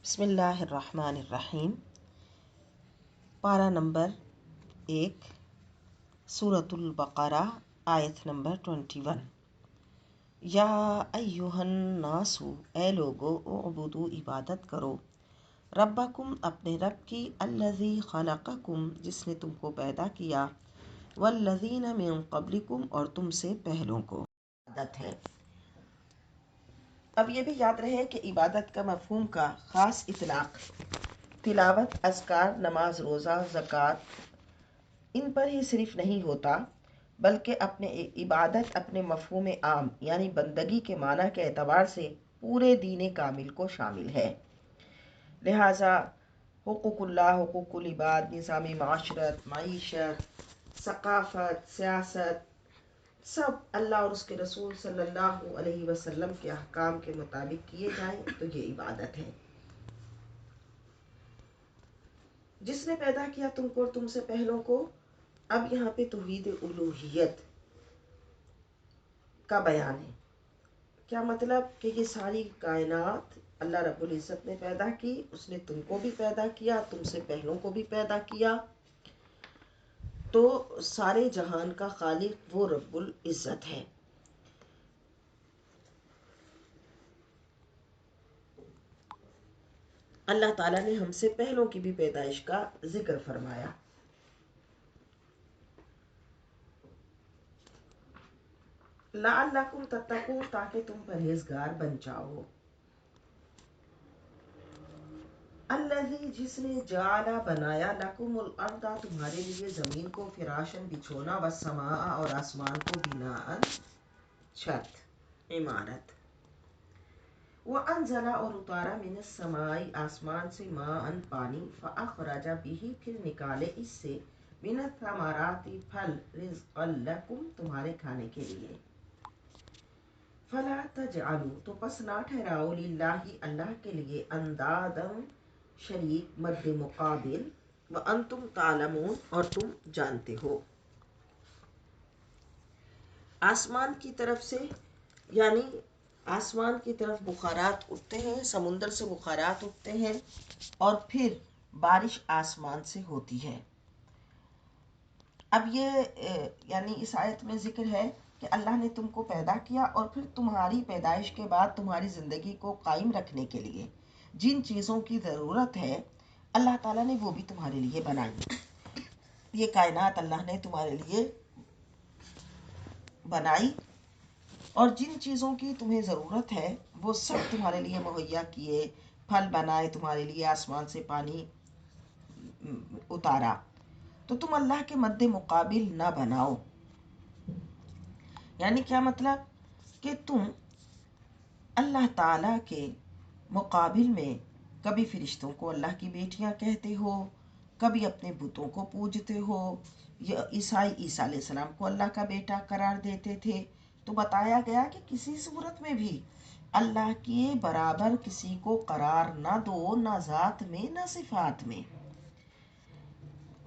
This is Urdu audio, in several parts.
بسم اللہ الرحمن الرحیم۔ پارہ نمبر 1، سورۃ البقرہ، آیت نمبر 21۔ یا ایہا الناس، اے لوگو، اعبدو، عبادت کرو، ربکم، اپنے رب کی، الذی خلقکم، جس نے تم کو پیدا کیا، والذین من قبلکم، اور تم سے پہلوں کو۔ عبادت ہے۔ اب یہ بھی یاد رہے کہ عبادت کا مفہوم کا خاص اطلاق تلاوت، اذکار، نماز، روزہ، زکوٰۃ، ان پر ہی صرف نہیں ہوتا، بلکہ اپنے عبادت اپنے مفہوم عام یعنی بندگی کے معنی کے اعتبار سے پورے دین کامل کو شامل ہے۔ لہٰذا حقوق اللہ، حقوق العباد، نظام معاشرت، معیشت، ثقافت، سیاست، سب اللہ اور اس کے رسول صلی اللہ علیہ وسلم کے احکام کے مطابق کیے جائیں تو یہ عبادت ہے۔ جس نے پیدا کیا تم کو اور تم سے پہلوں کو، اب یہاں پہ توحید الوہیت کا بیان ہے۔ کیا مطلب کہ یہ ساری کائنات اللہ رب العزت نے پیدا کی، اس نے تم کو بھی پیدا کیا، تم سے پہلوں کو بھی پیدا کیا، تو سارے جہان کا خالق وہ رب العزت ہے۔ اللہ تعالیٰ نے ہم سے پہلوں کی بھی پیدائش کا ذکر فرمایا۔ لعلکم تتقون، تاکہ تم پرہیزگار بن جاؤ۔ الذی، جس نے جعل، بنایا، لکم الارض، تمہارے لیے زمین کو، فراشن، بچھونا، والسماء، اور آسمان کو، بناء، چھت، عمارت، وانزل، اور اتارا، من السماء، آسمان سے، ماء، پانی، فاخرج به، پھر نکالے اس سے، من الثمرات، پھل، رزقا لکم، تمہارے کھانے کے لیے۔ فلا تجعلوا، تو پس نہ ٹھہراؤ، للہ، اللہ کے لیے، اندادا، شریک، مد مقابل، وانتم تعلمون، اور تم جانتے ہو۔ آسمان کی طرف سے، یعنی آسمان کی طرف بخارات اٹھتے ہیں، سمندر سے بخارات اٹھتے ہیں، اور پھر بارش آسمان سے ہوتی ہے۔ اب یہ یعنی اس آیت میں ذکر ہے کہ اللہ نے تم کو پیدا کیا، اور پھر تمہاری پیدائش کے بعد تمہاری زندگی کو قائم رکھنے کے لیے جن چیزوں کی ضرورت ہے اللہ تعالیٰ نے وہ بھی تمہارے لیے بنائی۔ یہ کائنات اللہ نے تمہارے لیے بنائی، اور جن چیزوں کی تمہیں ضرورت ہے وہ سب تمہارے لیے مہیا کیے، پھل بنائے تمہارے لیے، آسمان سے پانی اتارا، تو تم اللہ کے مد مقابل نہ بناؤ۔ یعنی کیا مطلب کہ تم اللہ تعالیٰ کے مقابل میں کبھی فرشتوں کو اللہ کی بیٹیاں کہتے ہو، کبھی اپنے بتوں کو پوجتے ہو، یا عیسیٰ علیہ السلام کو اللہ کا بیٹا قرار دیتے تھے۔ تو بتایا گیا کہ کسی صورت میں بھی اللہ کے برابر کسی کو قرار نہ دو، نہ ذات میں نہ صفات میں۔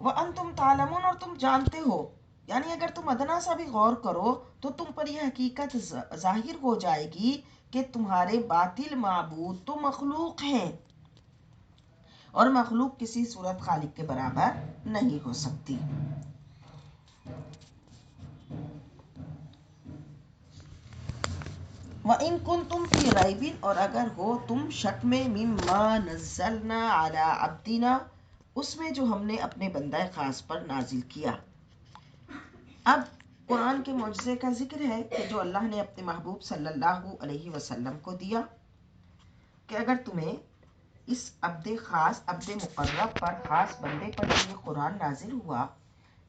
وَأَنْتُمْ تَعْلَمُونَ، اور تم جانتے ہو، یعنی اگر تم ادنا سا بھی غور کرو تو تم پر یہ حقیقت ظاہر ہو جائے گی کہ تمہارے باطل معبود تو مخلوق ہیں، اور مخلوق کسی صورت خالق کے برابر نہیں ہو سکتی۔ وَإِن كُنتُمْ فِي رَيْبٍ، اور اگر ہو تم شک میں، مِمَّا نَزَّلْنَا عَلَىٰ عَبْدِنَا، اس میں جو ہم نے اپنے بندہ خاص پر نازل کیا۔ اب قرآن کے معجزے کا ذکر ہے کہ جو اللہ نے اپنے محبوب صلی اللہ علیہ وسلم کو دیا، کہ اگر تمہیں اس عبد خاص، عبد مقرب پر، خاص بندے پر یہ قرآن نازل ہوا،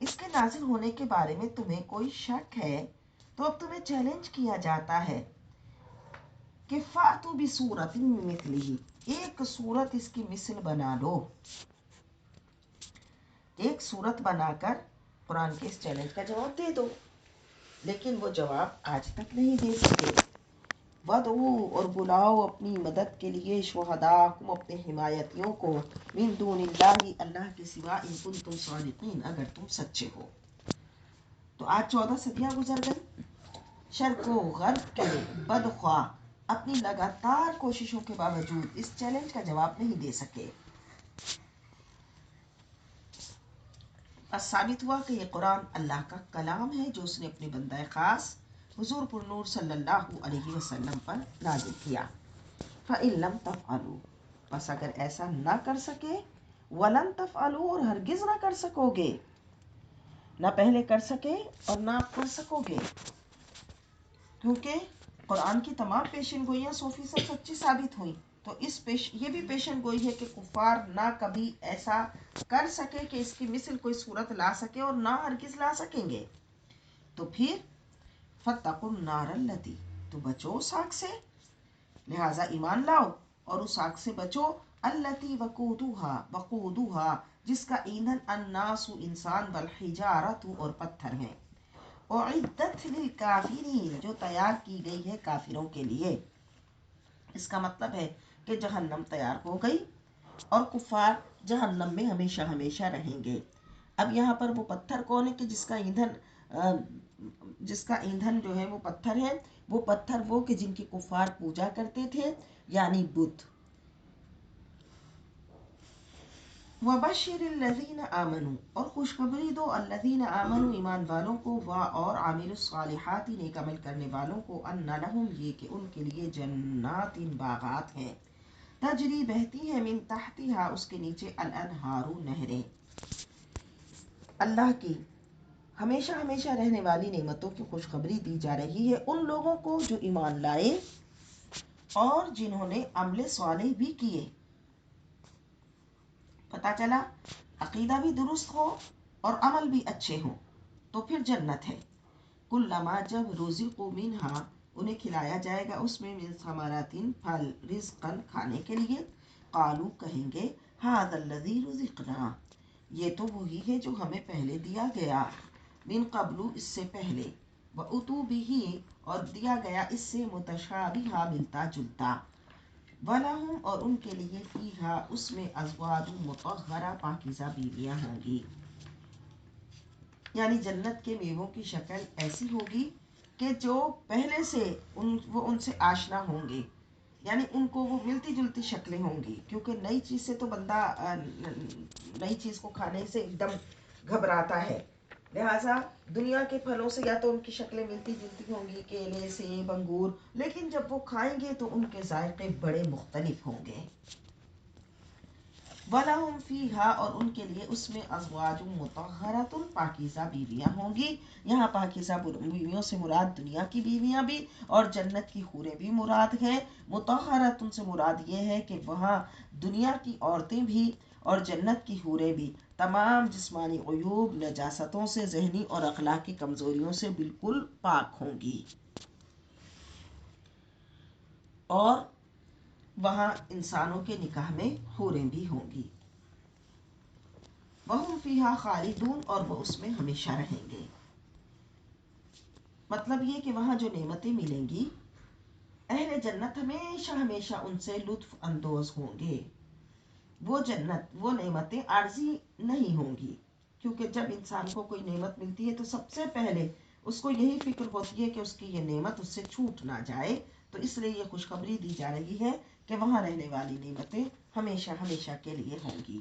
اس کے نازل ہونے کے بارے میں تمہیں کوئی شک ہے، تو اب تمہیں چیلنج کیا جاتا ہے کہ فَأْتُوا بِسُورَةٍ مِّن مِثْلِهِ، ایک صورت اس کی مثل بنا لو، ایک صورت بنا کر قرآن کے اس چیلنج کا جواب دے دو۔ لیکن وہ جواب آج تک نہیں دے سکے۔ وَدْعُوا، اور بلاؤ اپنی مدد کے لیے، شہداءکم، اپنے حمایتیوں کو، من دون اللہ، اللہ کے سوا، ان کنتم صادقین، اگر تم سچے ہو۔ تو آج 14 صدیاں گزر گئی، شرق و غرب کے بدخواہ اپنی لگاتار کوششوں کے باوجود اس چیلنج کا جواب نہیں دے سکے۔ ثابت ہوا کہ یہ قرآن اللہ کا کلام ہے جو اس نے اپنے بندہ خاص حضور پر نور صلی اللہ علیہ وسلم پر نازل کیا۔ فَإِن لَمْ تَفْعَلُوا، پس اگر ایسا نہ کر سکے، وَلَن تَفْعَلُوا، اور ہرگز نہ کر سکو گے، نہ پہلے کر سکے اور نہ کر سکو گے، کیونکہ قرآن کی تمام پیشن گوئیاں 100% سچی ثابت ہوئیں، تو یہ بھی پیشن گوئی ہے کہ کفار نہ کبھی ایسا کر سکے کہ اس کی مثل کوئی صورت لا سکے اور نہ ہرگز لا سکیں گے۔ تو پھر فَاتَّقُوا النَّارَ الَّتِي، تو بچو اس آگ سے، لہٰذا ایمان لاؤ اور اس آگ سے بچو، الَّتِي وَقُودُهَا، جس کا ایندھن الناس، انسان، والحجارۃ، اور پتھر ہیں، اعدت للکافرین، جو تیار کی گئی ہے کافروں کے لیے۔ اس کا مطلب ہے کہ جہنم تیار ہو گئی اور کفار جہنم میں ہمیشہ ہمیشہ رہیں گے۔ اب یہاں پر وہ پتھر کون ہے کہ جس کا ایندھن جو ہے وہ پتھر ہے، وہ پتھر وہ کہ جن کی کفار پوجا کرتے تھے، یعنی بت۔ وَبَشِّرِ الَّذِينَ آمَنُوا، اور خوشخبری دو الَّذِينَ آمَنُوا، ایمان والوں کو، اور عاملوا الصالحات، نیک عمل کرنے والوں کو، أَنَّ لَهُمْ، یہ کہ ان کے لیے، جنات، باغات ہیں، تجری بہتی ہے، من تحتها، اس کے نیچے، الانہار، نہریں، اللہ کی ہمیشہ ہمیشہ رہنے والی نعمتوں کی خوشخبری دی جا رہی ہے ان لوگوں کو جو ایمان لائے اور جنہوں نے عمل صالح بھی کیے۔ پتہ چلا عقیدہ بھی درست ہو اور عمل بھی اچھے ہوں تو پھر جنت ہے۔ کلما، جب، رزقوا منہا، انہیں کھلایا جائے گا اس میں، من ثمرات، پھل، رزقاً، کھانے کے لیے، قالو، کہیں گے، ھذا الذی رزقنا، یہ تو وہی ہے جو ہمیں پہلے دیا گیا، من قبل، اس سے پہلے، وَأُتُوا بِهِ، اور دیا گیا اس سے، متشابہا، ملتا جلتا، وَلَهُمْ، اور ان کے لیے، فیہا، اس میں، ازواج مطہرہ، پاکیزہ بیویاں ہوں گی، یعنی جنت کے میووں کی شکل ایسی ہوگی کہ جو پہلے سے وہ ان سے آشنا ہوں گے، یعنی ان کو وہ ملتی جلتی شکلیں ہوں گی، کیونکہ نئی چیز سے تو بندہ نئی چیز کو کھانے سے ایک دم گھبراتا ہے، لہٰذا دنیا کے پھلوں سے یا تو ان کی شکلیں ملتی جلتی ہوں گی، کیلے، سیب، انگور، لیکن جب وہ کھائیں گے تو ان کے ذائقے بڑے مختلف ہوں گے۔ وَلَهُمْ فِيهَا، اور ان کے لیے اس میں، ازواج مطہرۃ، پاکیزہ بیویاں ہوں گی، یہاں پاکیزہ بیویوں سے مراد دنیا کی بیویاں بھی اور جنت کی حوریں بھی مراد ہیں۔ مطہرۃ سے مراد یہ ہے کہ وہاں دنیا کی عورتیں بھی اور جنت کی حوریں بھی تمام جسمانی عیوب، نجاستوں سے، ذہنی اور اخلاقی کمزوریوں سے بالکل پاک ہوں گی، اور وہاں انسانوں کے نکاح میں حوریں بھی ہوں گی۔ وَهُمْ فِيهَا خَالِدُونَ، اور وہ اس میں ہمیشہ رہیں گے۔ مطلب یہ کہ وہاں جو نعمتیں ملیں گی، اہل جنت ہمیشہ ہمیشہ ان سے لطف اندوز ہوں گے۔ وہ جنت، وہ نعمتیں عارضی نہیں ہوں گی، کیونکہ جب انسان کو کوئی نعمت ملتی ہے تو سب سے پہلے اس کو یہی فکر ہوتی ہے کہ اس کی یہ نعمت اس سے چھوٹ نہ جائے، تو اس لیے یہ خوشخبری دی جا رہی ہے کہ وہاں رہنے والی نعمتیں ہمیشہ ہمیشہ کے لیے ہوں گی۔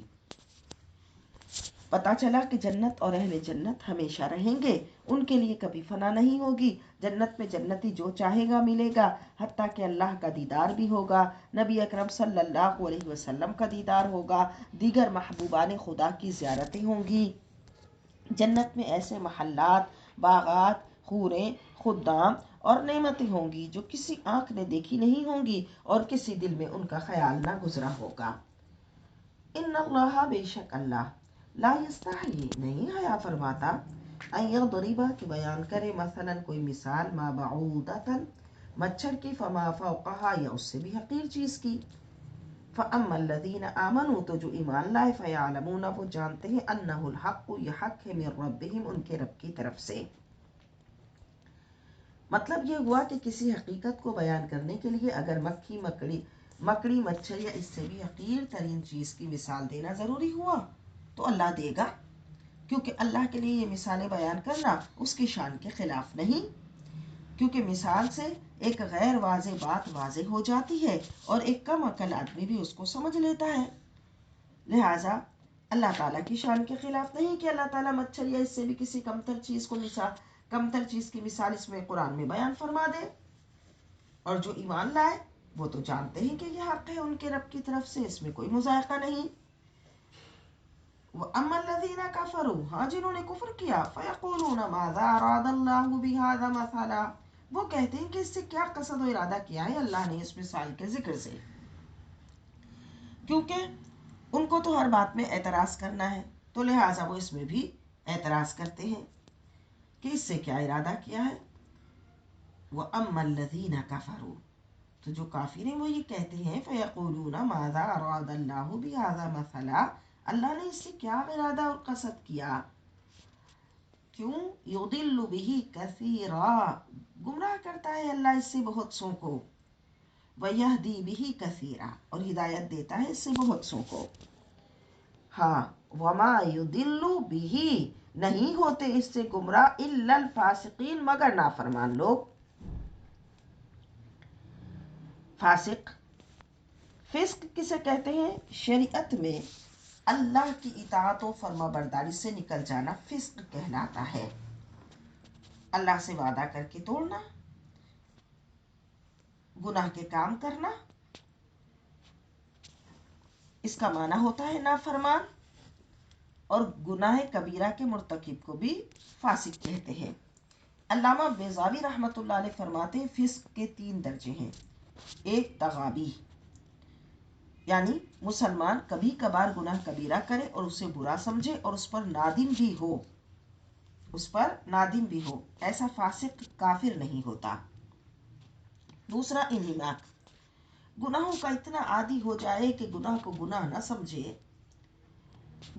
پتہ چلا کہ جنت اور اہل جنت ہمیشہ رہیں گے، ان کے لیے کبھی فنا نہیں ہوگی، جنت میں جنتی جو چاہے گا ملے گا، حتیٰ کہ اللہ کا دیدار بھی ہوگا، نبی اکرم صلی اللہ علیہ وسلم کا دیدار ہوگا، دیگر محبوبان خدا کی زیارتیں ہوں گی۔ جنت میں ایسے محلات، باغات، حوریں، خدام اور نعمتیں ہوں گی جو کسی آنکھ نے دیکھی نہیں ہوں گی اور کسی دل میں ان کا خیال نہ گزرا ہوگا۔ ان اللہ، بے شک اللہ، لا یستحیی، نہیں حیا فرماتا، ان یضرب، کہ بیان کرے، مثلا کوئی مثال، ما بعودۃ، مچھر کی، فما فوقها، یا اس سے بھی حقیر چیز کی، فاما الذین آمنوا، تو جو ایمان لائے، فیعلمون، وہ جانتے ہیں، انہ الحق، یہ حق ہے، من ربہم، ان کے رب کی طرف سے۔ مطلب یہ ہوا کہ کسی حقیقت کو بیان کرنے کے لیے اگر مکڑی، مچھر یا اس سے بھی حقیر ترین چیز کی مثال دینا ضروری ہوا تو اللہ دے گا، کیونکہ اللہ کے لیے یہ مثالیں بیان کرنا اس کی شان کے خلاف نہیں۔ کیونکہ مثال سے ایک غیر واضح بات واضح ہو جاتی ہے اور ایک کم عقل آدمی بھی اس کو سمجھ لیتا ہے. لہٰذا اللہ تعالیٰ کی شان کے خلاف نہیں کہ اللہ تعالیٰ مچھر یا اس سے بھی کسی کمتر چیز کی مثال اس میں قرآن میں بیان فرما دے. اور جو ایمان لائے وہ تو جانتے ہیں کہ یہ حق ہے ان کے رب کی طرف سے، اس میں کوئی مذائقہ نہیں. وَأَمَّا الَّذِينَ كَفَرُوا، ہاں جنہوں نے کفر کیا، فَيَقُولُونَ مَاذَا أَرَادَ اللَّهُ بِهَذَا مَثَلًا، وہ کہتے ہیں کہ اس سے کیا قصد و ارادہ کیا ہے اللہ نے اس مثال کے ذکر سے. کیونکہ ان کو تو ہر بات میں اعتراض کرنا ہے، تو لہٰذا وہ اس میں بھی اعتراض کرتے ہیں کہ اس سے کیا ارادہ کیا ہے. وَأَمَّا الَّذِينَ كَفَرُوا، تو جو کافر ہیں وہ یہ کہتے ہیں فَيَقُولُونَ مَاذَا أَرَادَ اللَّهُ بِهَذَا مَثَلًا، اللہ نے اس سے کیا ارادہ اور قصد کیا. کیوں؟ يُضِلُّ بِهِ كَثِيرًا، گمراہ کرتا ہے اللہ اس سے بہت سوں کو. وَيَهْدِي بِهِ كَثِيرًا، اور ہدایت دیتا ہے اس سے بہت سوں کو. ہاں، وَمَا يُضِلُّ بِهِ، نہیں ہوتے اس سے گمراہ إِلَّا الْفَاسِقِينَ، مگر نافرمان لوگ. فاسق، فسق کسے کہتے ہیں؟ شریعت میں اللہ کی اطاعت و فرما برداری سے نکل جانا فسق کہلاتا ہے. اللہ سے وعدہ کر کے توڑنا، گناہ کے کام کرنا، اس کا معنی ہوتا ہے نافرمان. اور گناہ کبیرہ کے مرتکب کو بھی فاسق کہتے ہیں. علامہ بیضاوی رحمۃ اللہ علیہ فرماتے ہیں فسق کے 3 درجے ہیں. ایک تغابی، یعنی مسلمان کبھی کبھار گناہ کبیرہ کرے اور اسے برا سمجھے اور اس پر نادم بھی ہو، ایسا فاسق کافر نہیں ہوتا. دوسرا انہماک، گناہوں کا اتنا عادی ہو جائے کہ گناہ کو گناہ نہ سمجھے،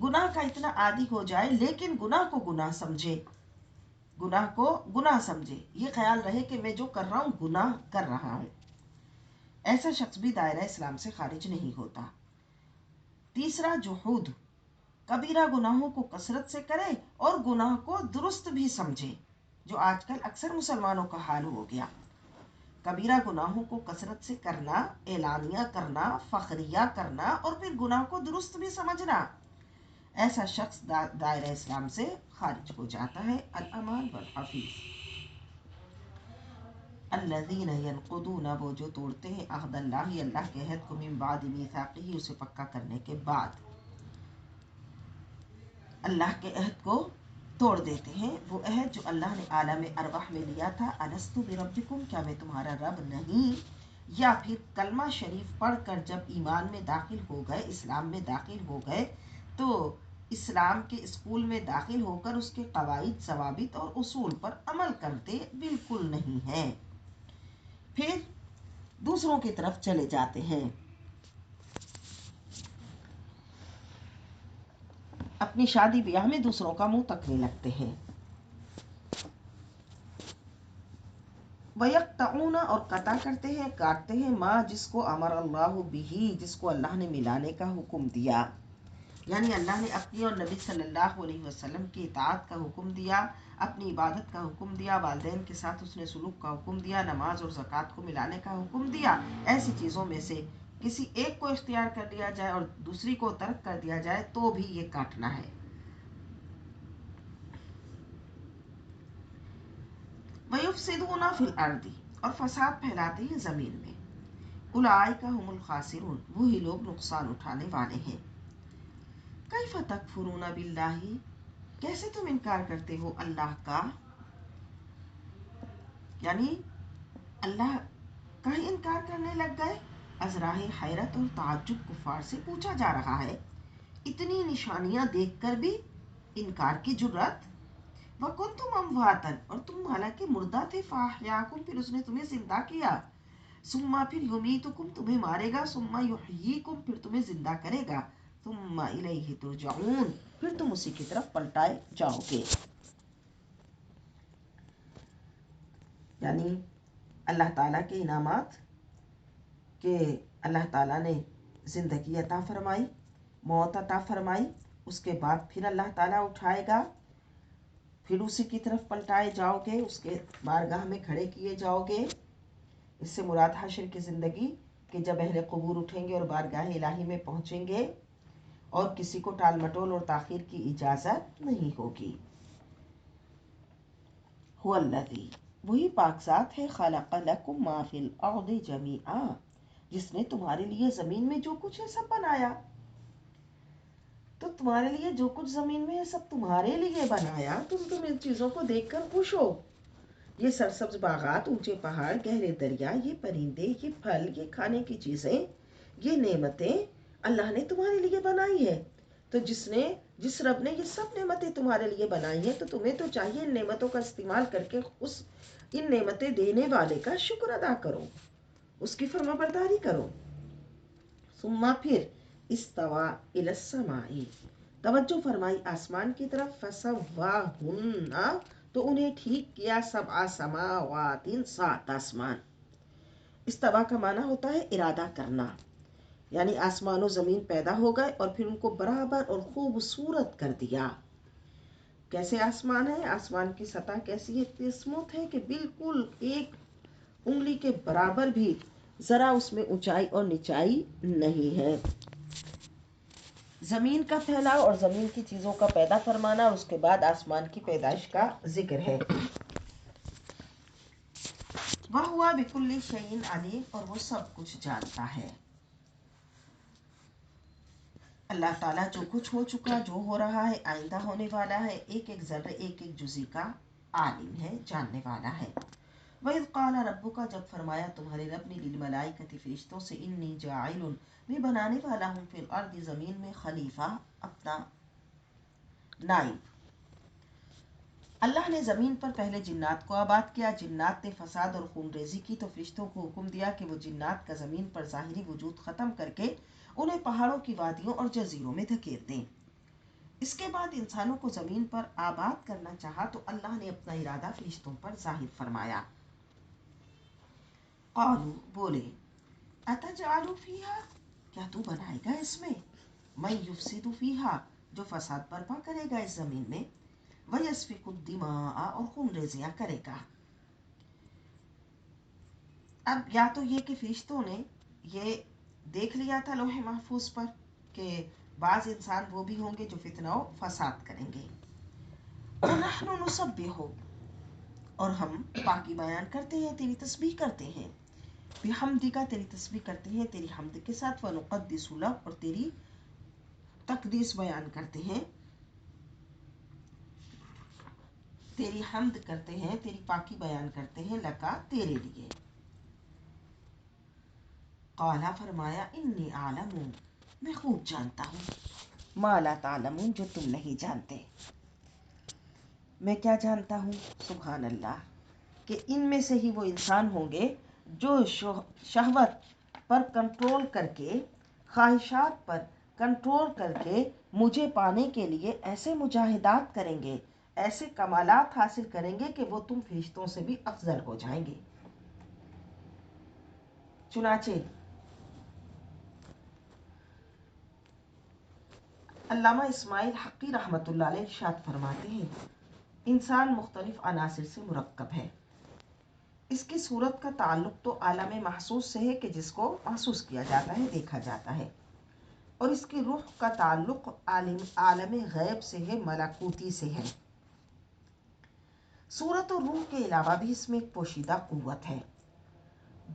گناہ کا اتنا عادی ہو جائے لیکن گناہ کو گناہ سمجھے، یہ خیال رہے کہ میں جو کر رہا ہوں گناہ کر رہا ہوں، ایسا شخص بھی دائرہ اسلام سے خارج نہیں ہوتا. تیسرا جحود، کبیرہ گناہوں کو کثرت سے کرے اور گناہ کو درست بھی سمجھے، جو آج کل اکثر مسلمانوں کا حال ہو گیا. کبیرہ گناہوں کو کثرت سے کرنا، اعلانیہ کرنا، فخریہ کرنا اور پھر گناہ کو درست بھی سمجھنا، ایسا شخص دائرہ اسلام سے خارج ہو جاتا ہے. الامان والحفیظ، الذین ینقضون، وہ جو توڑتے ہیں عہد اللہ کے عہد کو، من بعد میثاقہ، اسے پکا کرنے کے بعد اللہ کے عہد کو توڑ دیتے ہیں. وہ عہد جو اللہ نے عالم ارواح میں لیا تھا، الست بربکم، کیا میں تمہارا رب نہیں؟ یا پھر کلمہ شریف پڑھ کر جب ایمان میں داخل ہو گئے، اسلام میں داخل ہو گئے، تو اسلام کے اسکول میں داخل ہو کر اس کے قواعد، ضوابط اور اصول پر عمل کرتے بالکل نہیں ہیں، پھر دوسروں کی طرف چلے جاتے ہیں، اپنی شادی بیاہ میں دوسروں کا منہ تکنے لگتے ہیں. وَيَقْطَعُونَ، اور قطع کرتے ہیں، کاٹتے ہیں، ماں جس کو امر اللہ بھی، جس کو اللہ نے ملانے کا حکم دیا، یعنی اللہ نے اپنی اور نبی صلی اللہ علیہ وسلم کی اطاعت کا حکم دیا، اپنی عبادت کا حکم دیا، والدین کے ساتھ اس نے سلوک کا حکم دیا، نماز اور زکوٰۃ کو ملانے کا حکم دیا. ایسی چیزوں میں سے کسی ایک کو اختیار کر لیا جائے اور دوسری کو ترک کر دیا جائے تو بھی یہ کاٹنا ہے. وَيُفْسِدُونَ فِي الْأَرْضِ، اور فساد پھیلاتے ہیں زمین میں. اولئک هم الخاسرون، وہی لوگ نقصان اٹھانے والے ہیں. کیف تکفرون باللہ، کیسے تم انکار کرتے ہو اللہ کا، یعنی اللہ کا ہی انکار کرنے لگ گئے. از راہ حیرت اور تعجب کفار سے پوچھا جا رہا ہے، اتنی نشانیاں دیکھ کر بھی انکار کی جرأت. وَكُنْتُمْ أَمْوَاتًا، اور تم حالانکہ مردہ تھے، فَأَحْيَاكُمْ، پھر اس نے تمہیں زندہ کیا، ثُمَّ پھر يُمِيتُكُمْ، تمہیں مارے گا، ثُمَّ يُحْيِيكُمْ، پھر تمہیں زندہ کرے گا، ثُمَّ إِلَيْهِ تُرْجَعُونَ، پھر تم اسی کی طرف پلٹائے جاؤ گے. یعنی اللہ تعالیٰ کے انعامات کہ اللہ تعالیٰ نے زندگی عطا فرمائی، موت عطا فرمائی، اس کے بعد پھر اللہ تعالیٰ اٹھائے گا، پھر اسی کی طرف پلٹائے جاؤ گے، اس کے بارگاہ میں کھڑے کیے جاؤ گے۔ اس سے مراد حشر کی زندگی کہ جب اہل قبور اٹھیں گے اور بارگاہ الہی میں پہنچیں گے اور کسی کو ٹال مٹول اور تاخیر کی اجازت نہیں ہوگی۔ هو الذی، وہی پاک ذات ہے، خلق لکم ما فی الارض جمیعا، جس نے تمہارے لیے زمین میں جو کچھ ہے سب بنایا۔ تو تمہارے لیے جو کچھ زمین میں ہے سب تمہارے لیے بنایا، تم ان چیزوں کو دیکھ کر خوش ہو۔ یہ سرسبز باغات، اونچے پہاڑ، گہرے دریا، یہ پرندے، یہ پھل، یہ کھانے کی چیزیں، یہ نعمتیں اللہ نے تمہارے لیے بنائی ہے۔ تو جس رب نے یہ سب نعمتیں تمہارے لیے بنائی ہیں، تو تمہیں تو چاہیے ان نعمتوں کا استعمال کر کے ان نعمتیں دینے والے کا شکر ادا کرو، اس کی فرما برداری کرو۔ ثم پھر استوى الى السماء، توجہ فرمائی آسمان کی طرف، فسواہن، تو انہیں ٹھیک کیا، سبع سماوات، 7 آسمان۔ استوا کا معنی ہوتا ہے ارادہ کرنا، یعنی آسمان و زمین پیدا ہو گئے اور پھر ان کو برابر اور خوبصورت کر دیا۔ کیسے آسمان ہے؟ آسمان کی سطح کیسی ہے؟ اتنی اسموتھ ہے کہ بالکل ایک انگلی کے برابر بھی ذرا اس میں اونچائی اور نچائی نہیں ہے۔ زمین کا پھیلاؤ اور زمین کی چیزوں کا پیدا فرمانا، اور اس کے بعد آسمان کی پیدائش کا ذکر ہے۔ وَهُوَ بِكُلِّ شَيْءٍ عَلِيمٌ، اور وہ سب کچھ جانتا ہے۔ اللہ تعالیٰ جو کچھ ہو چکا، جو ہو رہا ہے، آئندہ ہونے والا ہے، ایک ایک ذرے، ایک ایک جزی کا عالم ہے، جاننے والا ہے۔ وَإِذْ قَالَ رَبُّكَ، جب فرمایا تمہارے رب نے، لِلْمَلَائِكَةِ، فرشتوں سے، إِنِّي جَاعِلٌ، میں بنانے والا ہوں، فِي الْأَرْضِ، زمین میں، خلیفہ، اپنا نائب۔ اللہ نے زمین پر پہلے جنات کو آباد کیا، جنات نے فساد اور خون ریزی کی، تو فرشتوں کو حکم دیا کہ وہ جنات کا زمین پر ظاہری وجود ختم کر کے انہیں پہاڑوں کی وادیوں اور جزیروں میں دھکیل دیں۔ اس کے بعد انسانوں کو زمین پر آباد کرنا چاہا تو اللہ نے اپنا ارادہ فرشتوں پر ظاہر فرمایا۔ قالوا، بولے، اتجعل فیہا، کیا تو بنائے گا اس میں، من یفسد فیہا، جو فساد برپا کرے گا اس زمین میں، وَيَسْفِكُ الدِّمَاءَ، اور خون ریزیاں کرے گا۔ اب یا تو یہ کہ فرشتوں نے یہ دیکھ لیا تھا لوح محفوظ پر کہ بعض انسان وہ بھی ہوں گے جو فتنہ و فساد کریں گے۔ وَنَحْنُ نُسَبِّحُ، اور ہم پاکی بیان کرتے ہیں، تیری تسبیح کرتے ہیں، بحمدک، تیری تسبیح کرتے ہیں تیری حمد کے ساتھ، وَنُقَدِّسُ لَكَ، اور تیری تقدیس بیان کرتے ہیں، تیری حمد کرتے ہیں، تیری پاکی بیان کرتے ہیں، لکا، تیرے لیے۔ قالا، فرمایا، انی اعلم، میں خوب جانتا ہوں، ما لا تعلمون، جو تم نہیں جانتے۔ میں کیا جانتا ہوں؟ سبحان اللہ، کہ ان میں سے ہی وہ انسان ہوں گے جو شہوت پر کنٹرول کر کے، خواہشات پر کنٹرول کر کے مجھے پانے کے لیے ایسے مجاہدات کریں گے، ایسے کمالات حاصل کریں گے کہ وہ تم فرشتوں سے بھی افضل ہو جائیں گے۔ چنانچہ علامہ اسماعیل حقی رحمۃ اللہ علیہ ارشاد فرماتے ہیں، انسان مختلف عناصر سے مرکب ہے۔ اس کی صورت کا تعلق تو عالم محسوس سے ہے کہ جس کو محسوس کیا جاتا ہے، دیکھا جاتا ہے، اور اس کی روح کا تعلق عالم غیب سے ہے، ملکوتی سے ہے۔ صورت اور روح کے علاوہ بھی اس میں ایک پوشیدہ قوت ہے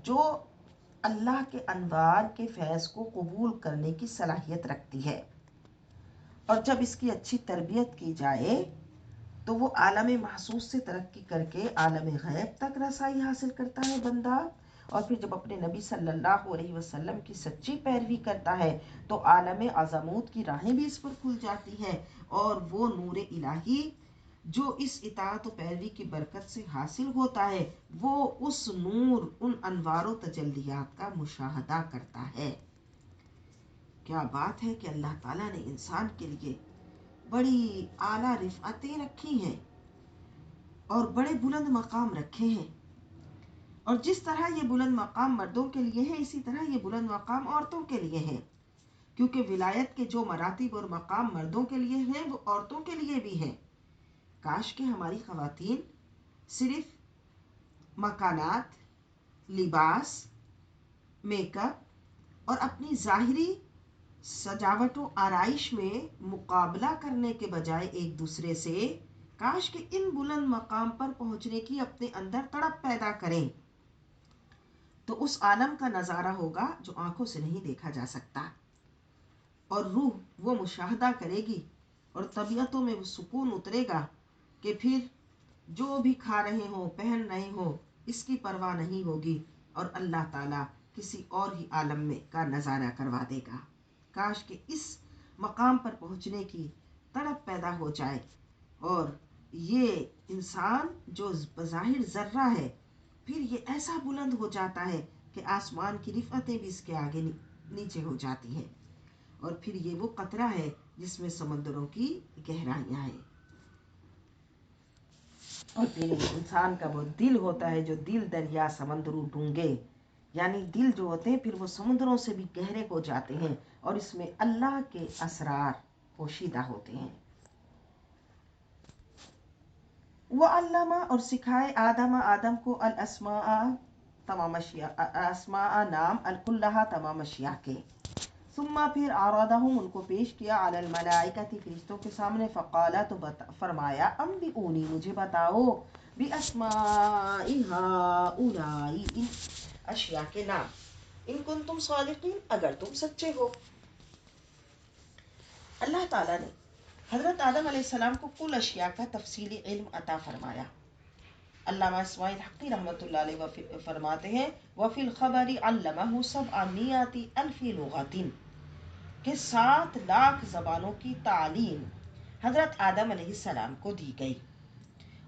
جو اللہ کے انوار کے فیض کو قبول کرنے کی صلاحیت رکھتی ہے، اور جب اس کی اچھی تربیت کی جائے تو وہ عالم محسوس سے ترقی کر کے عالم غیب تک رسائی حاصل کرتا ہے بندہ، اور پھر جب اپنے نبی صلی اللہ علیہ وسلم کی سچی پیروی کرتا ہے تو عالم عظموت کی راہیں بھی اس پر کھل جاتی ہیں، اور وہ نور الہی جو اس اطاعت و پیروی کی برکت سے حاصل ہوتا ہے، وہ اس نور، ان انوار و تجلیات کا مشاہدہ کرتا ہے۔ کیا بات ہے کہ اللہ تعالیٰ نے انسان کے لیے بڑی اعلیٰ رفعتیں رکھی ہیں اور بڑے بلند مقام رکھے ہیں، اور جس طرح یہ بلند مقام مردوں کے لیے ہے، اسی طرح یہ بلند مقام عورتوں کے لیے ہے، کیونکہ ولایت کے جو مراتب اور مقام مردوں کے لیے ہیں وہ عورتوں کے لیے بھی ہیں۔ کاش کہ ہماری خواتین صرف مکانات، لباس، میک اپ اور اپنی ظاہری سجاوٹ و آرائش میں مقابلہ کرنے کے بجائے ایک دوسرے سے کاش کہ ان بلند مقام پر پہنچنے کی اپنے اندر تڑپ پیدا کریں، تو اس عالم کا نظارہ ہوگا جو آنکھوں سے نہیں دیکھا جا سکتا، اور روح وہ مشاہدہ کرے گی اور طبیعتوں میں وہ سکون اترے گا کہ پھر جو بھی کھا رہے ہوں، پہن رہے ہوں، اس کی پرواہ نہیں ہوگی، اور اللہ تعالیٰ کسی اور ہی عالم میں کا نظارہ کروا دے گا۔ کاش کہ اس مقام پر پہنچنے کی تڑپ پیدا ہو جائے، اور یہ انسان جو بظاہر ذرہ ہے پھر یہ ایسا بلند ہو جاتا ہے کہ آسمان کی رفعتیں بھی اس کے آگے نیچے ہو جاتی ہیں، اور پھر یہ وہ قطرہ ہے جس میں سمندروں کی گہرائیاں ہیں۔ اور پھر انسان کا وہ دل ہوتا ہے جو دل دریا سمندروں ڈونگے، یعنی دل جو ہوتے ہیں پھر وہ سمندروں سے بھی گہرے ہو جاتے ہیں، اور اس میں اللہ کے اسرار پوشیدہ ہوتے ہیں۔ وَعَلَّمَ اور سکھائے آدم کو الاسماء تمام اشیاء، اسماء نام الکلہا تمام اشیاء کے، ثم پھر عرضہم ان کو پیش کیا علی الملائکۃ فرشتوں کے سامنے، فقال تو فرمایا انبئونی مجھے بتاؤ باسماء ہؤلاء ان اشیاء کے نام، ان کنتم صادقین اگر تم سچے ہو۔ اللہ تعالیٰ نے حضرت آدم علیہ السلام کو کل اشیاء کا تفصیلی علم عطا فرمایا۔ علامہ اسماعیل حقی رحمۃ اللہ علیہ فرماتے ہیں وَفِي الْخَبَرِ عَلَّمَهُ سَبْعَمِائَةِ أَلْفِ لُغَةٍ کہ 7 لاکھ زبانوں کی تعلیم حضرت آدم علیہ السلام کو دی گئی،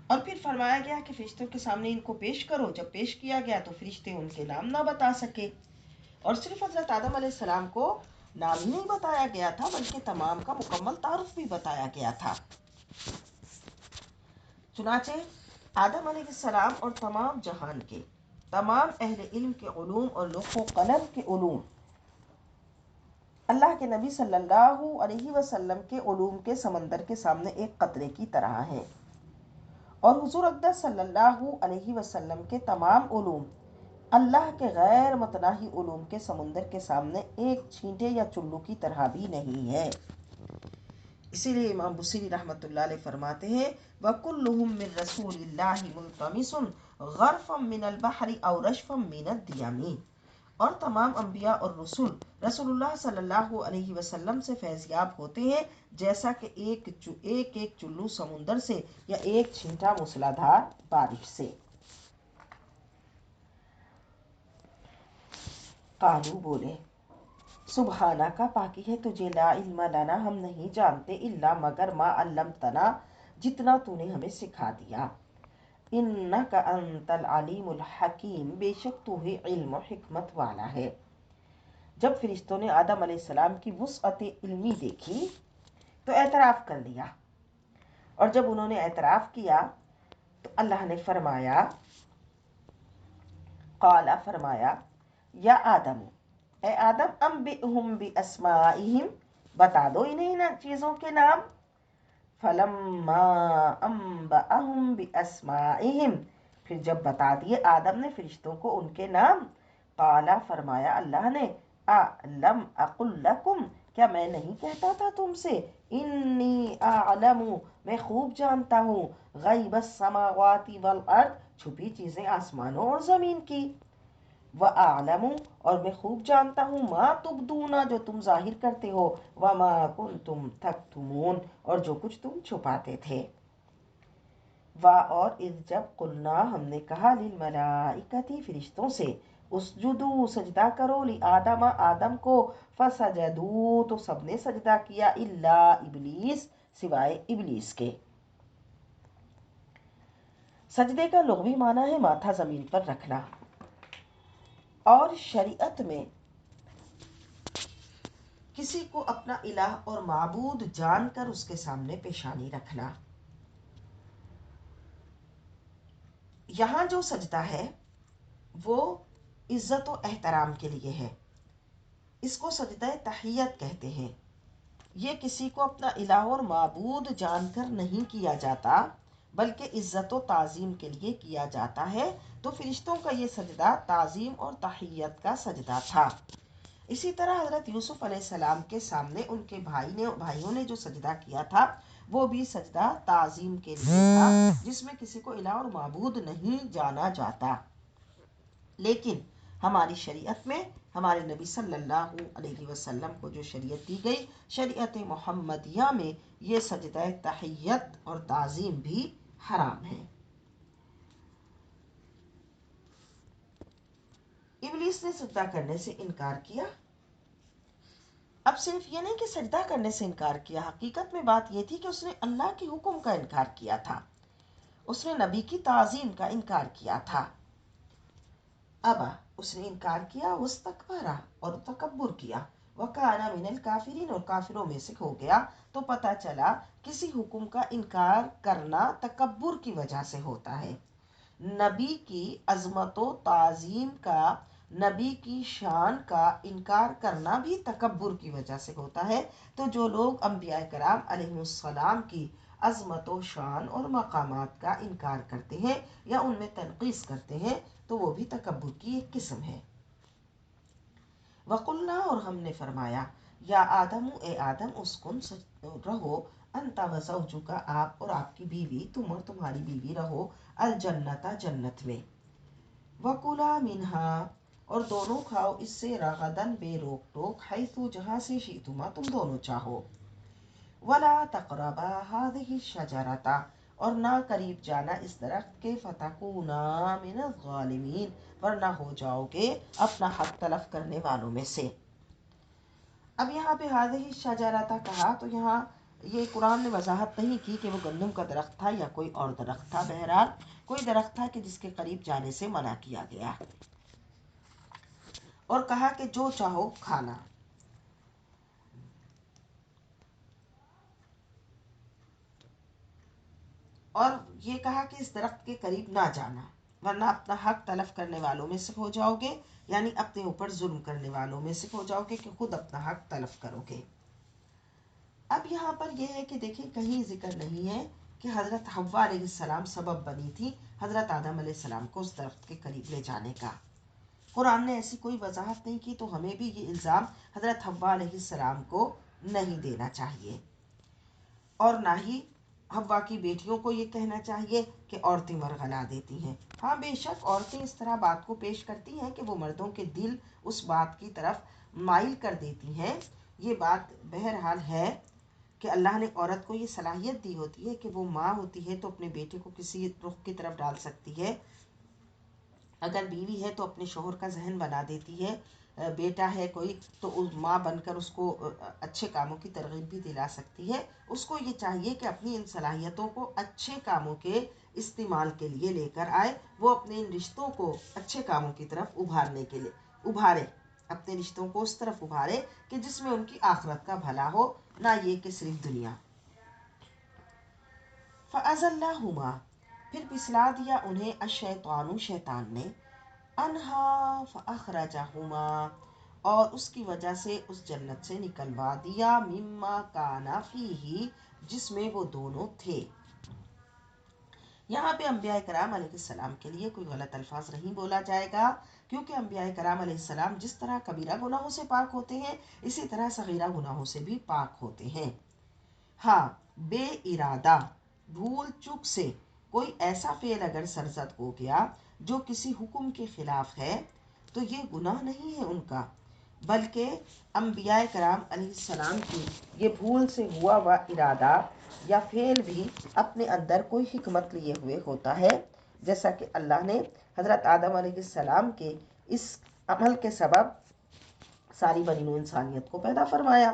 اور پھر فرمایا گیا کہ فرشتوں کے سامنے ان کو پیش کرو۔ جب پیش کیا گیا تو فرشتے ان کے نام نہ بتا سکے، اور صرف حضرت آدم علیہ السلام کو نام ہی نہیں بتایا گیا تھا بلکہ تمام کا مکمل تعارف بھی بتایا گیا تھا۔ چنانچہ آدم علیہ السلام اور تمام جہان کے تمام اہل علم کے علوم اور لوح و قلم کے علوم اللہ کے نبی صلی اللہ علیہ وسلم کے علوم کے سمندر کے سامنے ایک قطرے کی طرح ہیں، اور حضور اقدس صلی اللہ علیہ وسلم کے تمام علوم اللہ کے غیر متناہی علوم کے سمندر کے سامنے ایک چھینٹے یا چلو کی طرح بھی نہیں ہے۔ اسی لیے امام بصیری رحمۃ اللہ علیہ فرماتے ہیں وَكُلُّهُم مِّن رَسُولِ اللَّهِ مُلْتَمِسٌ غَرْفًا مِّنَ الْبَحْرِ أَوْ رَشْفًا مِّنَ الدِّيَمِ، اور تمام انبیاء اور رسول اللہ صلی اللہ علیہ وسلم سے فیضیاب ہوتے ہیں جیسا کہ ایک چلو سمندر سے یا ایک چھینٹا موسلادھار بارش سے۔ قالو بولے سبحانہ کا پاکی ہے تجھے، لا علم لنا ہم نہیں جانتے، الا مگر ما علمتنا جتنا تو نے ہمیں سکھا دیا، انک انت العلیم الحکیم بے شک تو ہی علم و حکمت والا ہے۔ جب فرشتوں نے آدم علیہ السلام کی وسعت علمی دیکھی تو اعتراف کر لیا، اور جب انہوں نے اعتراف کیا تو اللہ نے فرمایا قال فرمایا یا آدم اے آدم انبئہم باسمائہم بتا دو انہیں ان چیزوں کے نام، فلما انبأہم باسمائہم پھر جب بتا دیے آدم نے فرشتوں کو ان کے نام، قال فرمایا اللہ نے لم اقل لکم کیا میں نہیں کہتا تھا تم سے، انی اعلم میں خوب جانتا ہوں، غیب السماوات والارض چھپی چیزیں آسمانوں اور زمین کی، وَأَعْلَمُ اور میں خوب جانتا ہوں ما تبدون جو تم ظاہر کرتے ہو، وما کنتم تکتمون اور جو کچھ تم چھپاتے تھے، اور اذ جب قلنا ہم نے کہا للملائکتی فرشتوں سے اسجدو سجدہ کرو لآدم آدم کو، فسجدو تو سب نے سجدہ کیا الا ابلیس سوائے ابلیس کے۔ سجدے کا لغوی معنی ہے ماتھا زمین پر رکھنا، اور شریعت میں کسی کو اپنا الہ اور معبود جان کر اس کے سامنے پیشانی رکھنا۔ یہاں جو سجدہ ہے وہ عزت و احترام کے لیے ہے، اس کو سجدہ تحیت کہتے ہیں۔ یہ کسی کو اپنا الہ اور معبود جان کر نہیں کیا جاتا بلکہ عزت و تعظیم کے لیے کیا جاتا ہے، تو فرشتوں کا یہ سجدہ تعظیم اور تحیت کا سجدہ تھا۔ اسی طرح حضرت یوسف علیہ السلام کے سامنے ان کے بھائیوں نے جو سجدہ کیا تھا وہ بھی سجدہ تعظیم کے لیے تھا، جس میں کسی کو الہ اور معبود نہیں جانا جاتا۔ لیکن ہماری شریعت میں ہمارے نبی صلی اللہ علیہ وسلم کو جو شریعت دی گئی، شریعت محمدیہ میں، یہ سجدہ تحیت اور تعظیم بھی حرام ہے۔ ابلیس نے سجدہ کرنے سے انکار کیا۔ اب صرف یہ نہیں کہ سجدہ کرنے سے انکار کیا، حقیقت میں بات یہ تھی کہ اس نے اللہ کے حکم کا انکار کیا تھا، اس نے نبی کی تعظیم کا انکار کیا تھا۔ اب اس نے انکار کیا، واستکبر، اور تکبر کیا، وکان من الکافرین، اور کافروں میں سے ہو گیا۔ تو پتہ چلا کسی حکم کا انکار کرنا تکبر کی وجہ سے ہوتا ہے، نبی کی عظمت و تعظیم کا، نبی کی شان کا انکار کرنا بھی تکبر کی وجہ سے ہوتا ہے۔ تو جو لوگ انبیاء کرام علیہ السلام کی عظمت و شان اور مقامات کا انکار کرتے ہیں یا ان میں تنقیص کرتے ہیں تو وہ بھی تکبر کی ایک قسم ہے۔ وقلنا، اور ہم نے فرمایا، یا آدم، اے آدم، اسکن، رہو، انت و زوجک، آپ اور آپ کی بیوی، تم اور تمہاری بیوی رہو، الجنت، جنت میں، وکلا منہا، اور دونوں کھاؤ اس سے، رغدن، بے روک ٹوک، حیث، جہاں سے، شئتما، تم دونوں چاہو، ولا تقربا هذه الشجرة، اور نہ قریب جانا اس درخت کے، فتکونا من الظالمین، ورنہ ہو جاؤ گے اپنا حق تلف کرنے والوں میں سے۔ اب یہاں پہ هذه الشجرة کہا تو یہاں یہ قرآن نے وضاحت نہیں کی کہ وہ گندم کا درخت تھا یا کوئی اور درخت تھا، بہرحال کوئی درخت تھا کہ جس کے قریب جانے سے منع کیا گیا، اور کہا کہ جو چاہو کھانا۔ اور یہ کہا کہ اس درخت کے قریب نہ جانا، ورنہ اپنا حق تلف کرنے والوں میں سے ہو جاؤ گے، یعنی اپنے اوپر ظلم کرنے والوں میں سے ہو جاؤ گے کہ خود اپنا حق تلف کرو گے۔ اب یہاں پر یہ ہے کہ دیکھیں کہیں ذکر نہیں ہے کہ حضرت حوا علیہ السلام سبب بنی تھی حضرت آدم علیہ السلام کو اس درخت کے قریب لے جانے کا۔ قرآن نے ایسی کوئی وضاحت نہیں کی، تو ہمیں بھی یہ الزام حضرت حوا علیہ السلام کو نہیں دینا چاہیے، اور نہ ہی حوا کی بیٹیوں کو یہ کہنا چاہیے کہ عورتیں ورغلا دیتی ہیں۔ ہاں بے شک عورتیں اس طرح بات کو پیش کرتی ہیں کہ وہ مردوں کے دل اس بات کی طرف مائل کر دیتی ہیں، یہ بات بہرحال ہے کہ اللہ نے عورت کو یہ صلاحیت دی ہوتی ہے کہ وہ ماں ہوتی ہے تو اپنے بیٹے کو کسی رخ کی طرف ڈال سکتی ہے، اگر بیوی ہے تو اپنے شوہر کا ذہن بنا دیتی ہے، بیٹا ہے کوئی تو ماں بن کر اس کو اچھے کاموں کی ترغیب بھی دلا سکتی ہے۔ اس کو یہ چاہیے کہ اپنی ان صلاحیتوں کو اچھے کاموں کے استعمال کے لیے لے کر آئے، وہ اپنے ان رشتوں کو اچھے کاموں کی طرف ابھارے، اپنے رشتوں کو اس طرف ابھارے کہ جس میں ان کی آخرت کا بھلا ہو، نہ یہ کہ صرف دنیا۔ فَأَزَلَّهُمَا، پھر پسلا دیا انہیں، الشیطان، شیطان نے، انہا فاخرجہما، اور اس کی وجہ سے اس جنت سے نکلوا دیا، مما کانا فیہ، جس میں وہ دونوں تھے۔ یہاں پہ انبیاء کرام علیہ السلام کے لیے کوئی غلط الفاظ نہیں بولا جائے گا، کیونکہ انبیاء کرام علیہ السلام جس طرح کبیرہ گناہوں سے پاک ہوتے ہیں اسی طرح صغیرہ گناہوں سے بھی پاک ہوتے ہیں۔ ہاں، بے ارادہ، بھول چک سے کوئی ایسا فعل اگر سرزد ہو گیا جو کسی حکم کے خلاف ہے تو یہ گناہ نہیں ہے ان کا، بلکہ انبیاء کرام علیہ السلام کی یہ بھول سے ہوا ہوا ارادہ یا فعل بھی اپنے اندر کوئی حکمت لیے ہوئے ہوتا ہے، جیسا کہ اللہ نے حضرت آدم علیہ السلام کے اس عمل کے سبب ساری بنی نوع انسانیت کو پیدا فرمایا۔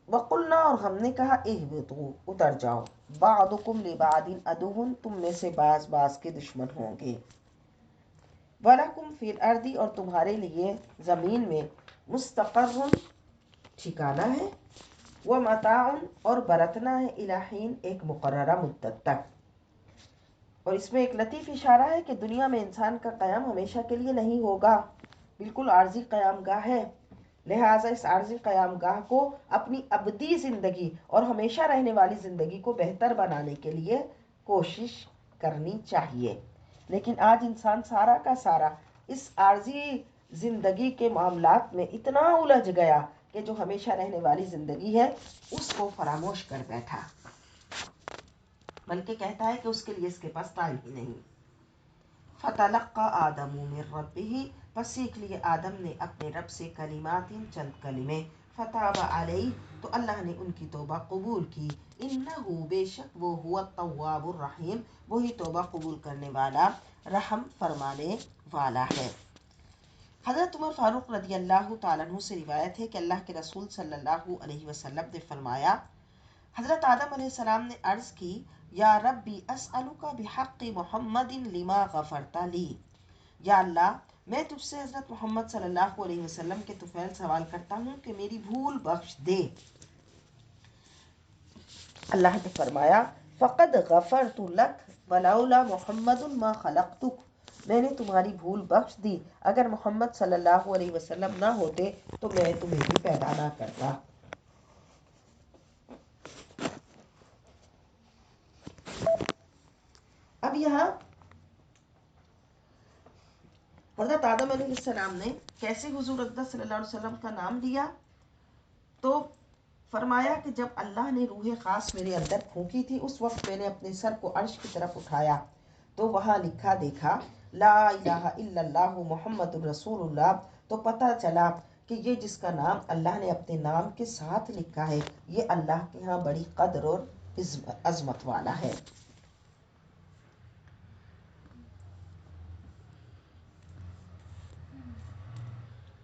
وقلنا، اور ہم نے کہا، اہبطوا، اتر جاؤ، بعضکم لبعض عدو، تم میں سے بعض بعض کے دشمن ہوں گے، وَلَكُمْ فِي الْأَرْضِ، اور تمہارے لیے زمین میں، مستقر، ٹھکانہ ہے، وَمَتَاعٌ، اور برتنا ہے، إِلَى حِينٍ، ایک مقررہ مدت تک۔ اور اس میں ایک لطیف اشارہ ہے کہ دنیا میں انسان کا قیام ہمیشہ کے لیے نہیں ہوگا، بالکل عارضی قیام گاہ ہے، لہٰذا اس عارضی قیام گاہ کو اپنی ابدی زندگی اور ہمیشہ رہنے والی زندگی کو بہتر بنانے کے لیے کوشش کرنی چاہیے۔ لیکن آج انسان سارا کا سارا اس عارضی زندگی کے معاملات میں اتنا الجھ گیا کہ جو ہمیشہ رہنے والی زندگی ہے اس کو فراموش کر بیٹھا، بلکہ کہتا ہے کہ اس کے لیے اس کے پاس ٹائم ہی نہیں۔ فتلقى آدم من ربه، پس سیکھ لیے آدم نے اپنے رب سے کلمات چند کلمے، فتاب علیہ، تو اللہ نے ان کی توبہ قبول کی، انہ بے شک وہ هو التواب الرحیم، وہی توبہ قبول کرنے والا رحم فرمانے والا ہے۔ حضرت عمر فاروق رضی اللہ تعالیٰ عنہ سے روایت ہے کہ اللہ کے رسول صلی اللہ علیہ وسلم نے فرمایا، حضرت آدم علیہ السلام نے عرض کی، یا ربی اسألک بحق محمد لما غفرت لی، یا اللہ میں تجھ سے حضرت محمد صلی اللہ علیہ وسلم کے طفیل سوال کرتا ہوں کہ میری بھول بخش دے۔ اللہ نے فرمایا، فقد غفرت لک ولولا محمد ما خلقتک، میں نے تمہاری بھول بخش دی، اگر محمد صلی اللہ علیہ وسلم نہ ہوتے تو میں تمہیں بھی پیدا نہ کرتا۔ اب یہاں حضرت آدم علیہ السلام نے کیسے حضور اقدس صلی اللہ علیہ وسلم کا نام لیا؟ تو فرمایا کہ جب اللہ نے روح خاص میرے اندر پھونکی تھی، اس وقت میں نے اپنے سر کو عرش کی طرف اٹھایا تو وہاں لکھا دیکھا لا الہ الا اللہ محمد الرسول اللہ، تو پتہ چلا کہ یہ جس کا نام اللہ نے اپنے نام کے ساتھ لکھا ہے یہ اللہ کے ہاں بڑی قدر اور عظمت والا ہے۔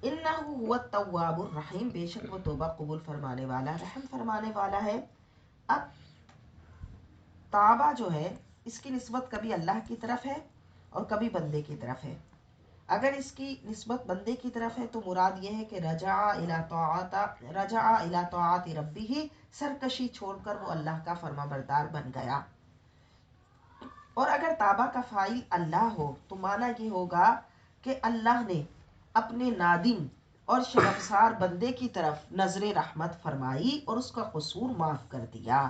انہ هو التواب الرحیم، بے شک وہ توبہ قبول فرمانے والا رحم فرمانے والا ہے۔ اب توبہ جو ہے اس کی نسبت کبھی اللہ کی طرف ہے اور کبھی بندے کی طرف ہے۔ اگر اس کی نسبت بندے کی طرف ہے تو مراد یہ ہے کہ رجع الی طاعت ربہ، سرکشی چھوڑ کر وہ اللہ کا فرما بردار بن گیا۔ اور اگر توبہ کا فاعل اللہ ہو تو معنی یہ ہوگا کہ اللہ نے اپنے نادم اور شرمسار بندے کی طرف نظر رحمت فرمائی اور اس کا قصور معاف کر دیا۔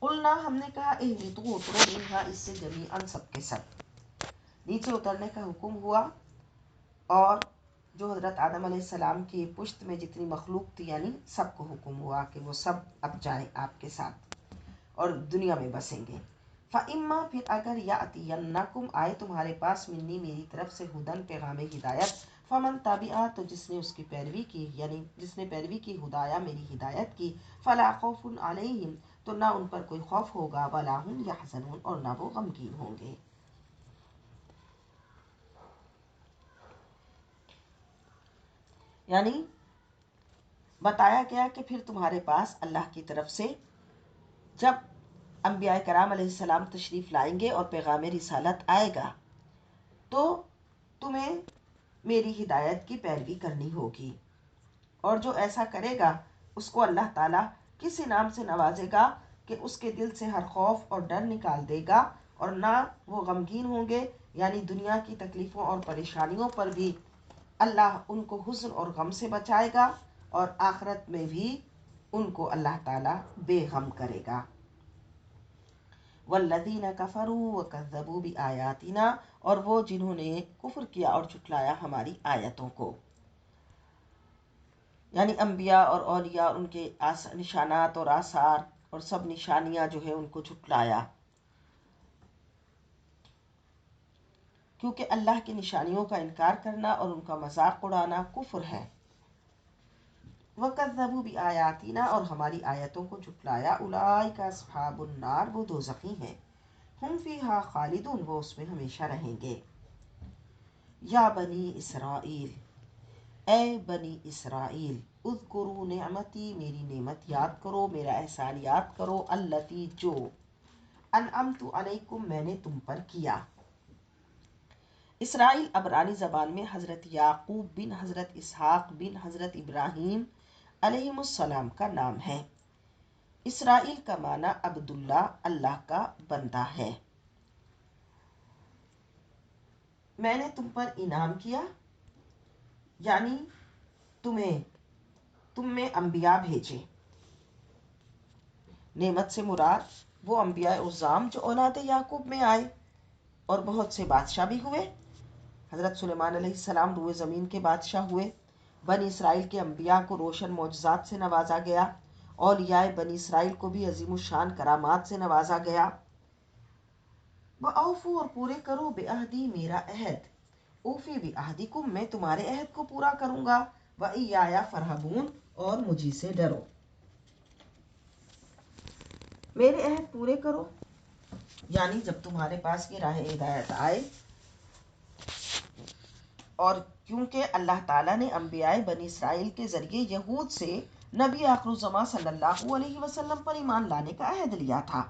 قلنا، ہم نے کہا، اہبطوا، اترو، منہا، اس سے جمیعاً سب کے سب، نیچے اترنے کا حکم ہوا، اور جو حضرت آدم علیہ السلام کی پشت میں جتنی مخلوق تھی یعنی سب کو حکم ہوا کہ وہ سب اب جائیں آپ کے ساتھ اور دنیا میں بسیں گے۔ فَإِمَّا، پھر اگر یَأْتِیَنَّکُمْ، آئے تمہارے پاس، منی، میری طرف سے، ہدن، پیغام ہدایت، فمن تبع، تو جس نے اس کی پیروی کی، یعنی جس نے پیروی کی ہدایہ میری ہدایت کی، فلا خوف علیہم، تو نہ ان پر کوئی خوف ہوگا، ولا هم یحزنون، اور نہ وہ غمگین ہوں گے۔ یعنی بتایا گیا کہ پھر تمہارے پاس اللہ کی طرف سے جب انبیاء کرام علیہ السلام تشریف لائیں گے اور پیغام رسالت آئے گا تو تمہیں میری ہدایت کی پیروی کرنی ہوگی، اور جو ایسا کرے گا اس کو اللہ تعالیٰ کس انعام سے نوازے گا کہ اس کے دل سے ہر خوف اور ڈر نکال دے گا، اور نہ وہ غمگین ہوں گے، یعنی دنیا کی تکلیفوں اور پریشانیوں پر بھی اللہ ان کو حزن اور غم سے بچائے گا، اور آخرت میں بھی ان کو اللہ تعالیٰ بے غم کرے گا۔ والذین کفروا وکذبوا بآیاتنا، اور وہ جنہوں نے کفر کیا اور جھٹلایا ہماری آیتوں کو، یعنی انبیاء اور اولیاء اور ان کے نشانات اور آثار اور سب نشانیاں جو ہے ان کو جھٹلایا، کیونکہ اللہ کی نشانیوں کا انکار کرنا اور ان کا مذاق اڑانا کفر ہے۔ وَكَذَّبُوا بِآيَاتِنَا، اور ہماری آیتوں کو جھٹلایا، اولئک اصحاب النار، وہ دوزخی ہیں، ہم فیہا خالدون، وہ اس میں ہمیشہ رہیں گے۔ یا بنی اسرائیل، اے بنی اسرائیل، اذکروا نعمتی، میری نعمت یاد کرو، میرا احسان یاد کرو، التی، جو، انعمت علیکم، میں نے تم پر کیا۔ اسرائیل عبرانی زبان میں حضرت یعقوب بن حضرت اسحاق بن حضرت ابراہیم علیہم السلام کا نام ہے۔ اسرائیل کا معنی عبداللہ، اللہ کا بندہ ہے۔ میں نے تم پر انعام کیا، یعنی تم میں انبیاء بھیجے. نعمت سے مراد وہ انبیاء عظام جو اولاد یعقوب میں آئے اور بہت سے بادشاہ بھی ہوئے. حضرت سلیمان علیہ السلام روئے زمین کے بادشاہ ہوئے. بنی اسرائیل کے انبیاء کو روشن معجزات سے نوازا گیا. اولیاء بنی اسرائیل کو بھی عظیم الشان کرامات سے نوازا گیا. وَأَوْفُوا اور پورے کرو بِعَہْدِی میرا عہد. اوفی بِعَہْدِکُم میں تمہارے عہد کو پورا کروں گا. وَإِیَّایَ فَارْہَبُونِ اور مجھی سے ڈرو. میرے عہد پورے کرو یعنی جب تمہارے پاس یہ راہ ہدایت آئے، اور کیونکہ اللہ تعالیٰ نے انبیاء بنی اسرائیل کے ذریعے یہود سے نبی آخر الزماں صلی اللہ علیہ وسلم پر ایمان لانے کا عہد لیا تھا،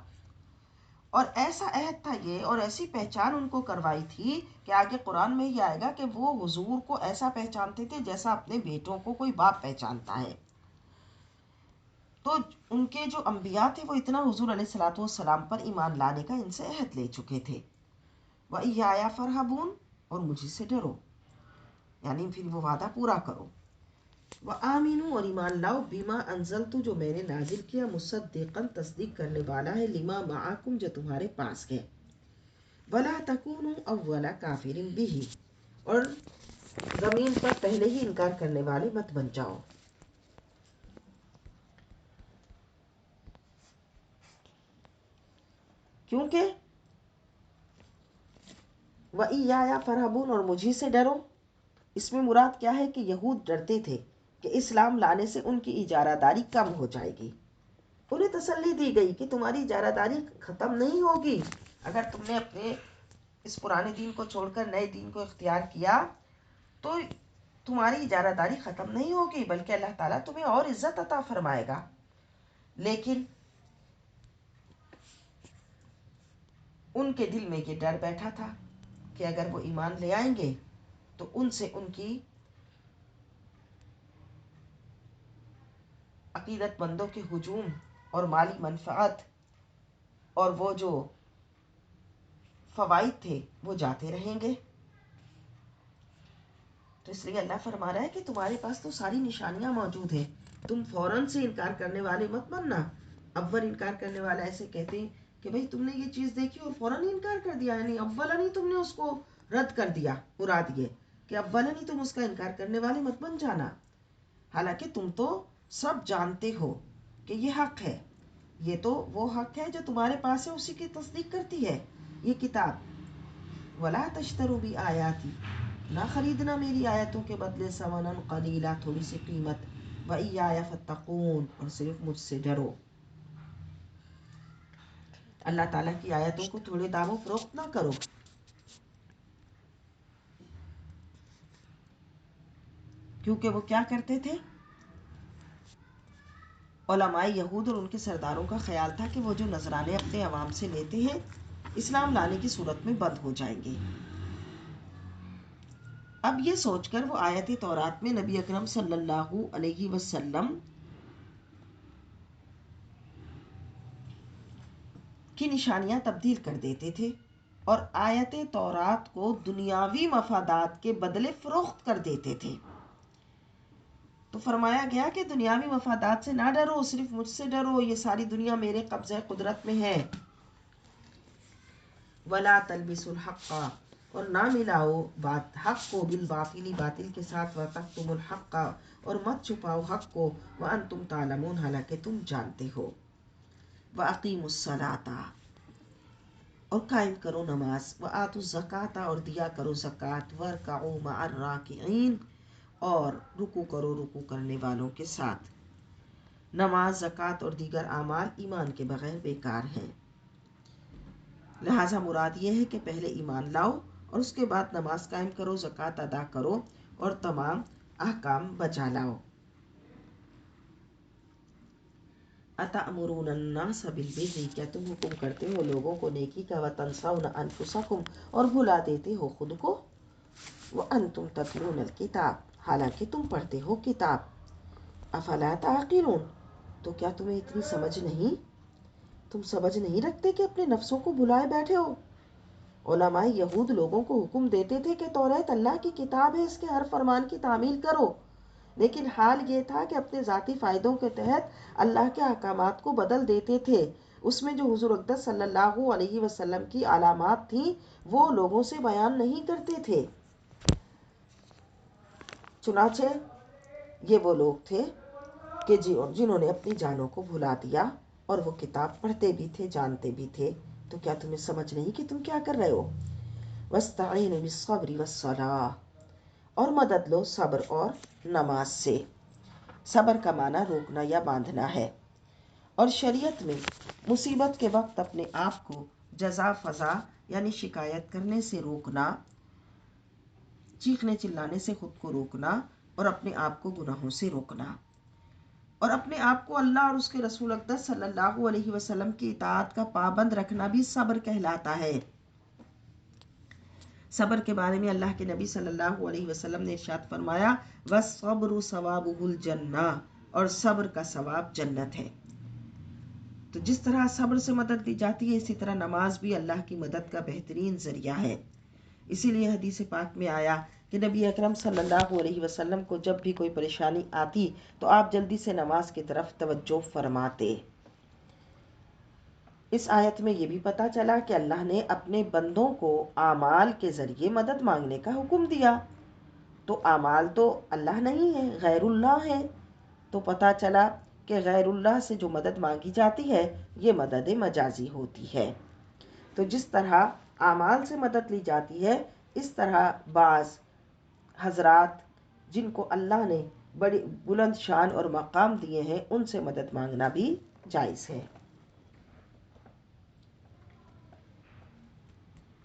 اور ایسا عہد تھا یہ، اور ایسی پہچان ان کو کروائی تھی کہ آگے قرآن میں ہی آئے گا کہ وہ حضور کو ایسا پہچانتے تھے جیسا اپنے بیٹوں کو کوئی باپ پہچانتا ہے. تو ان کے جو انبیاء تھے وہ اتنا حضور علیہ الصلوۃ والسلام پر ایمان لانے کا ان سے عہد لے چکے تھے. وَإِیَّایَ فَارْہَبُونِ اور مجھے سے ڈرو، یعنی پھر وہ وعدہ پورا کرو. وَآمِنُوا اور ایمان لاؤ بِمَا أَنزَلْتُ جو میں نے نازل کیا، مصدقاً تصدیق کرنے والا ہے، لِمَا مَعَکُم جو تمہارے پاس ہے. وَلَا تَکُونُوا أَوَّلَ کَافِرٍ بِهِ اور زمین پر پہلے ہی انکار کرنے والے مت بن جاؤ. کیونکہ وَإِیَّایَ فَارْہَبُونِ اور مجھی سے ڈرو، اس میں مراد کیا ہے کہ یہود ڈرتے تھے کہ اسلام لانے سے ان کی اجارہ داری کم ہو جائے گی. انہیں تسلی دی گئی کہ تمہاری اجارہ داری ختم نہیں ہوگی. اگر تم نے اپنے اس پرانے دین کو چھوڑ کر نئے دین کو اختیار کیا تو تمہاری اجارہ داری ختم نہیں ہوگی، بلکہ اللہ تعالیٰ تمہیں اور عزت عطا فرمائے گا. لیکن ان کے دل میں یہ ڈر بیٹھا تھا کہ اگر وہ ایمان لے آئیں گے تو ان سے ان کی عقیدت مندوں کے ہجوم اور مالی منفعت اور وہ جو فوائد تھے وہ جاتے رہیں گے. تو اس لیے اللہ فرما رہا ہے کہ تمہارے پاس تو ساری نشانیاں موجود ہیں، تم فوراً سے انکار کرنے والے مت بننا. اول انکار کرنے والا ایسے کہتے ہیں کہ بھئی تم نے یہ چیز دیکھی اور فوراً انکار کر دیا، یعنی اولاً ہی تم نے اس کو رد کر دیا، اڑا دیے، کہ اولاً ہی تم اس کا انکار کرنے والے مت بن جانا. حالانکہ تم تو سب جانتے ہو کہ یہ حق ہے، یہ تو وہ حق ہے جو تمہارے پاس ہے، اسی کی تصدیق کرتی ہے یہ کتاب. وَلَا تَشْتَرُوا بِآیَاتِی نہ خریدنا میری آیتوں کے بدلے ثمناً قلیلا تھوڑی سی قیمت. وَإِیَّایَ فَاتَّقُونِ اور صرف مجھ سے ڈرو. اللہ تعالیٰ کی آیتوں کو تھوڑے داموں فروخت نہ کرو. کیونکہ وہ کیا کرتے تھے؟ علماء یہود اور ان کے سرداروں کا خیال تھا کہ وہ جو نذرانے اپنے عوام سے لیتے ہیں اسلام لانے کی صورت میں بند ہو جائیں گے. اب یہ سوچ کر وہ آیت تورات میں نبی اکرم صلی اللہ علیہ وسلم کی نشانیاں تبدیل کر دیتے تھے اور آیت تورات کو دنیاوی مفادات کے بدلے فروخت کر دیتے تھے. تو فرمایا گیا کہ دنیاوی مفادات سے نہ ڈرو، صرف مجھ سے ڈرو، یہ ساری دنیا میرے قبضہ قدرت میں ہے. وَلَا تَلْبِسُوا الْحَقَّ اور نہ ملاؤ حق کو بالباطل باطل کے ساتھ. وَتَكْتُمُوا الْحَقَّ اور مت چھپاؤ حق کو. وَأَنْتُمْ تَعْلَمُونَ حالانکہ تم جانتے ہو. وَأَقِیمُوا الصَّلَاةَ اور قائم کرو نماز. وَآتُوا الزَّکَاةَ اور دیا کرو زکوٰۃ. وَارْکَعُوا مَعَ الرَّاکِعِینَ اور رکوع کرو رکوع کرنے والوں کے ساتھ. نماز، زکوٰۃ اور دیگر اعمال ایمان کے بغیر بیکار ہیں. لہٰذا مراد یہ ہے کہ پہلے ایمان لاؤ اور اس کے بعد نماز قائم کرو، زکوٰۃ ادا کرو اور تمام احکام بجا لاؤ. أَتَأْمُرُونَ النَّاسَ بِالْبِرِّ کیا تم حکم کرتے ہو لوگوں کو نیکی کا. وَتَنْسَوْنَ أَنفُسَکُم اور بھلا دیتے ہو خود کو. وَأَنْتُمْ تَتْلُونَ الْکِتَابَ حالانکہ تم پڑھتے ہو کتاب. أَفَلَا تَعْقِلُونَ تو کیا تمہیں اتنی سمجھ نہیں، تم سمجھ نہیں رکھتے کہ اپنے نفسوں کو بھلائے بیٹھے ہو. علماء یہود لوگوں کو حکم دیتے تھے کہ توریت اللہ کی کتاب ہے، اس کے ہر فرمان کی تعمیل کرو. لیکن حال یہ تھا کہ اپنے ذاتی فائدوں کے تحت اللہ کے احکامات کو بدل دیتے تھے۔ اس میں جو حضور اقدس صلی اللہ علیہ وسلم کی علامات تھیں وہ لوگوں سے بیان نہیں کرتے تھے۔ چنانچہ یہ وہ لوگ تھے کہ جنہوں نے اپنی جانوں کو بھلا دیا، اور وہ کتاب پڑھتے بھی تھے، جانتے بھی تھے۔ تو کیا تمہیں سمجھ نہیں کہ تم کیا کر رہے ہو؟ وَاسْتَعِينُوا بِالصَّبْرِ وَالصَّلَاةِ، اور مدد لو صبر اور نماز سے۔ صبر کا معنی روکنا یا باندھنا ہے، اور شریعت میں مصیبت کے وقت اپنے آپ کو جزا فضا یعنی شکایت کرنے سے روکنا، چیخنے چلانے سے خود کو روکنا، اور اپنے آپ کو گناہوں سے روکنا، اور اپنے آپ کو اللہ اور اس کے رسول اقدس صلی اللہ علیہ وسلم کی اطاعت کا پابند رکھنا بھی صبر کہلاتا ہے۔ صبر کے بارے میں اللہ کے نبی صلی اللہ علیہ وسلم نے ارشاد فرمایا، وَالصَّبْرُ ثَوَابُهُ الْجَنَّةُ، اور صبر کا ثواب جنت ہے۔ تو جس طرح صبر سے مدد دی جاتی ہے، اسی طرح نماز بھی اللہ کی مدد کا بہترین ذریعہ ہے۔ اسی لیے حدیث پاک میں آیا کہ نبی اکرم صلی اللہ علیہ وسلم کو جب بھی کوئی پریشانی آتی تو آپ جلدی سے نماز کی طرف توجہ فرماتے۔ اس آیت میں یہ بھی پتہ چلا کہ اللہ نے اپنے بندوں کو اعمال کے ذریعے مدد مانگنے کا حکم دیا۔ تو اعمال تو اللہ نہیں ہے، غیر اللہ ہے۔ تو پتہ چلا کہ غیر اللہ سے جو مدد مانگی جاتی ہے یہ مدد مجازی ہوتی ہے۔ تو جس طرح اعمال سے مدد لی جاتی ہے، اس طرح بعض حضرات جن کو اللہ نے بڑی بلند شان اور مقام دیے ہیں ان سے مدد مانگنا بھی جائز ہے۔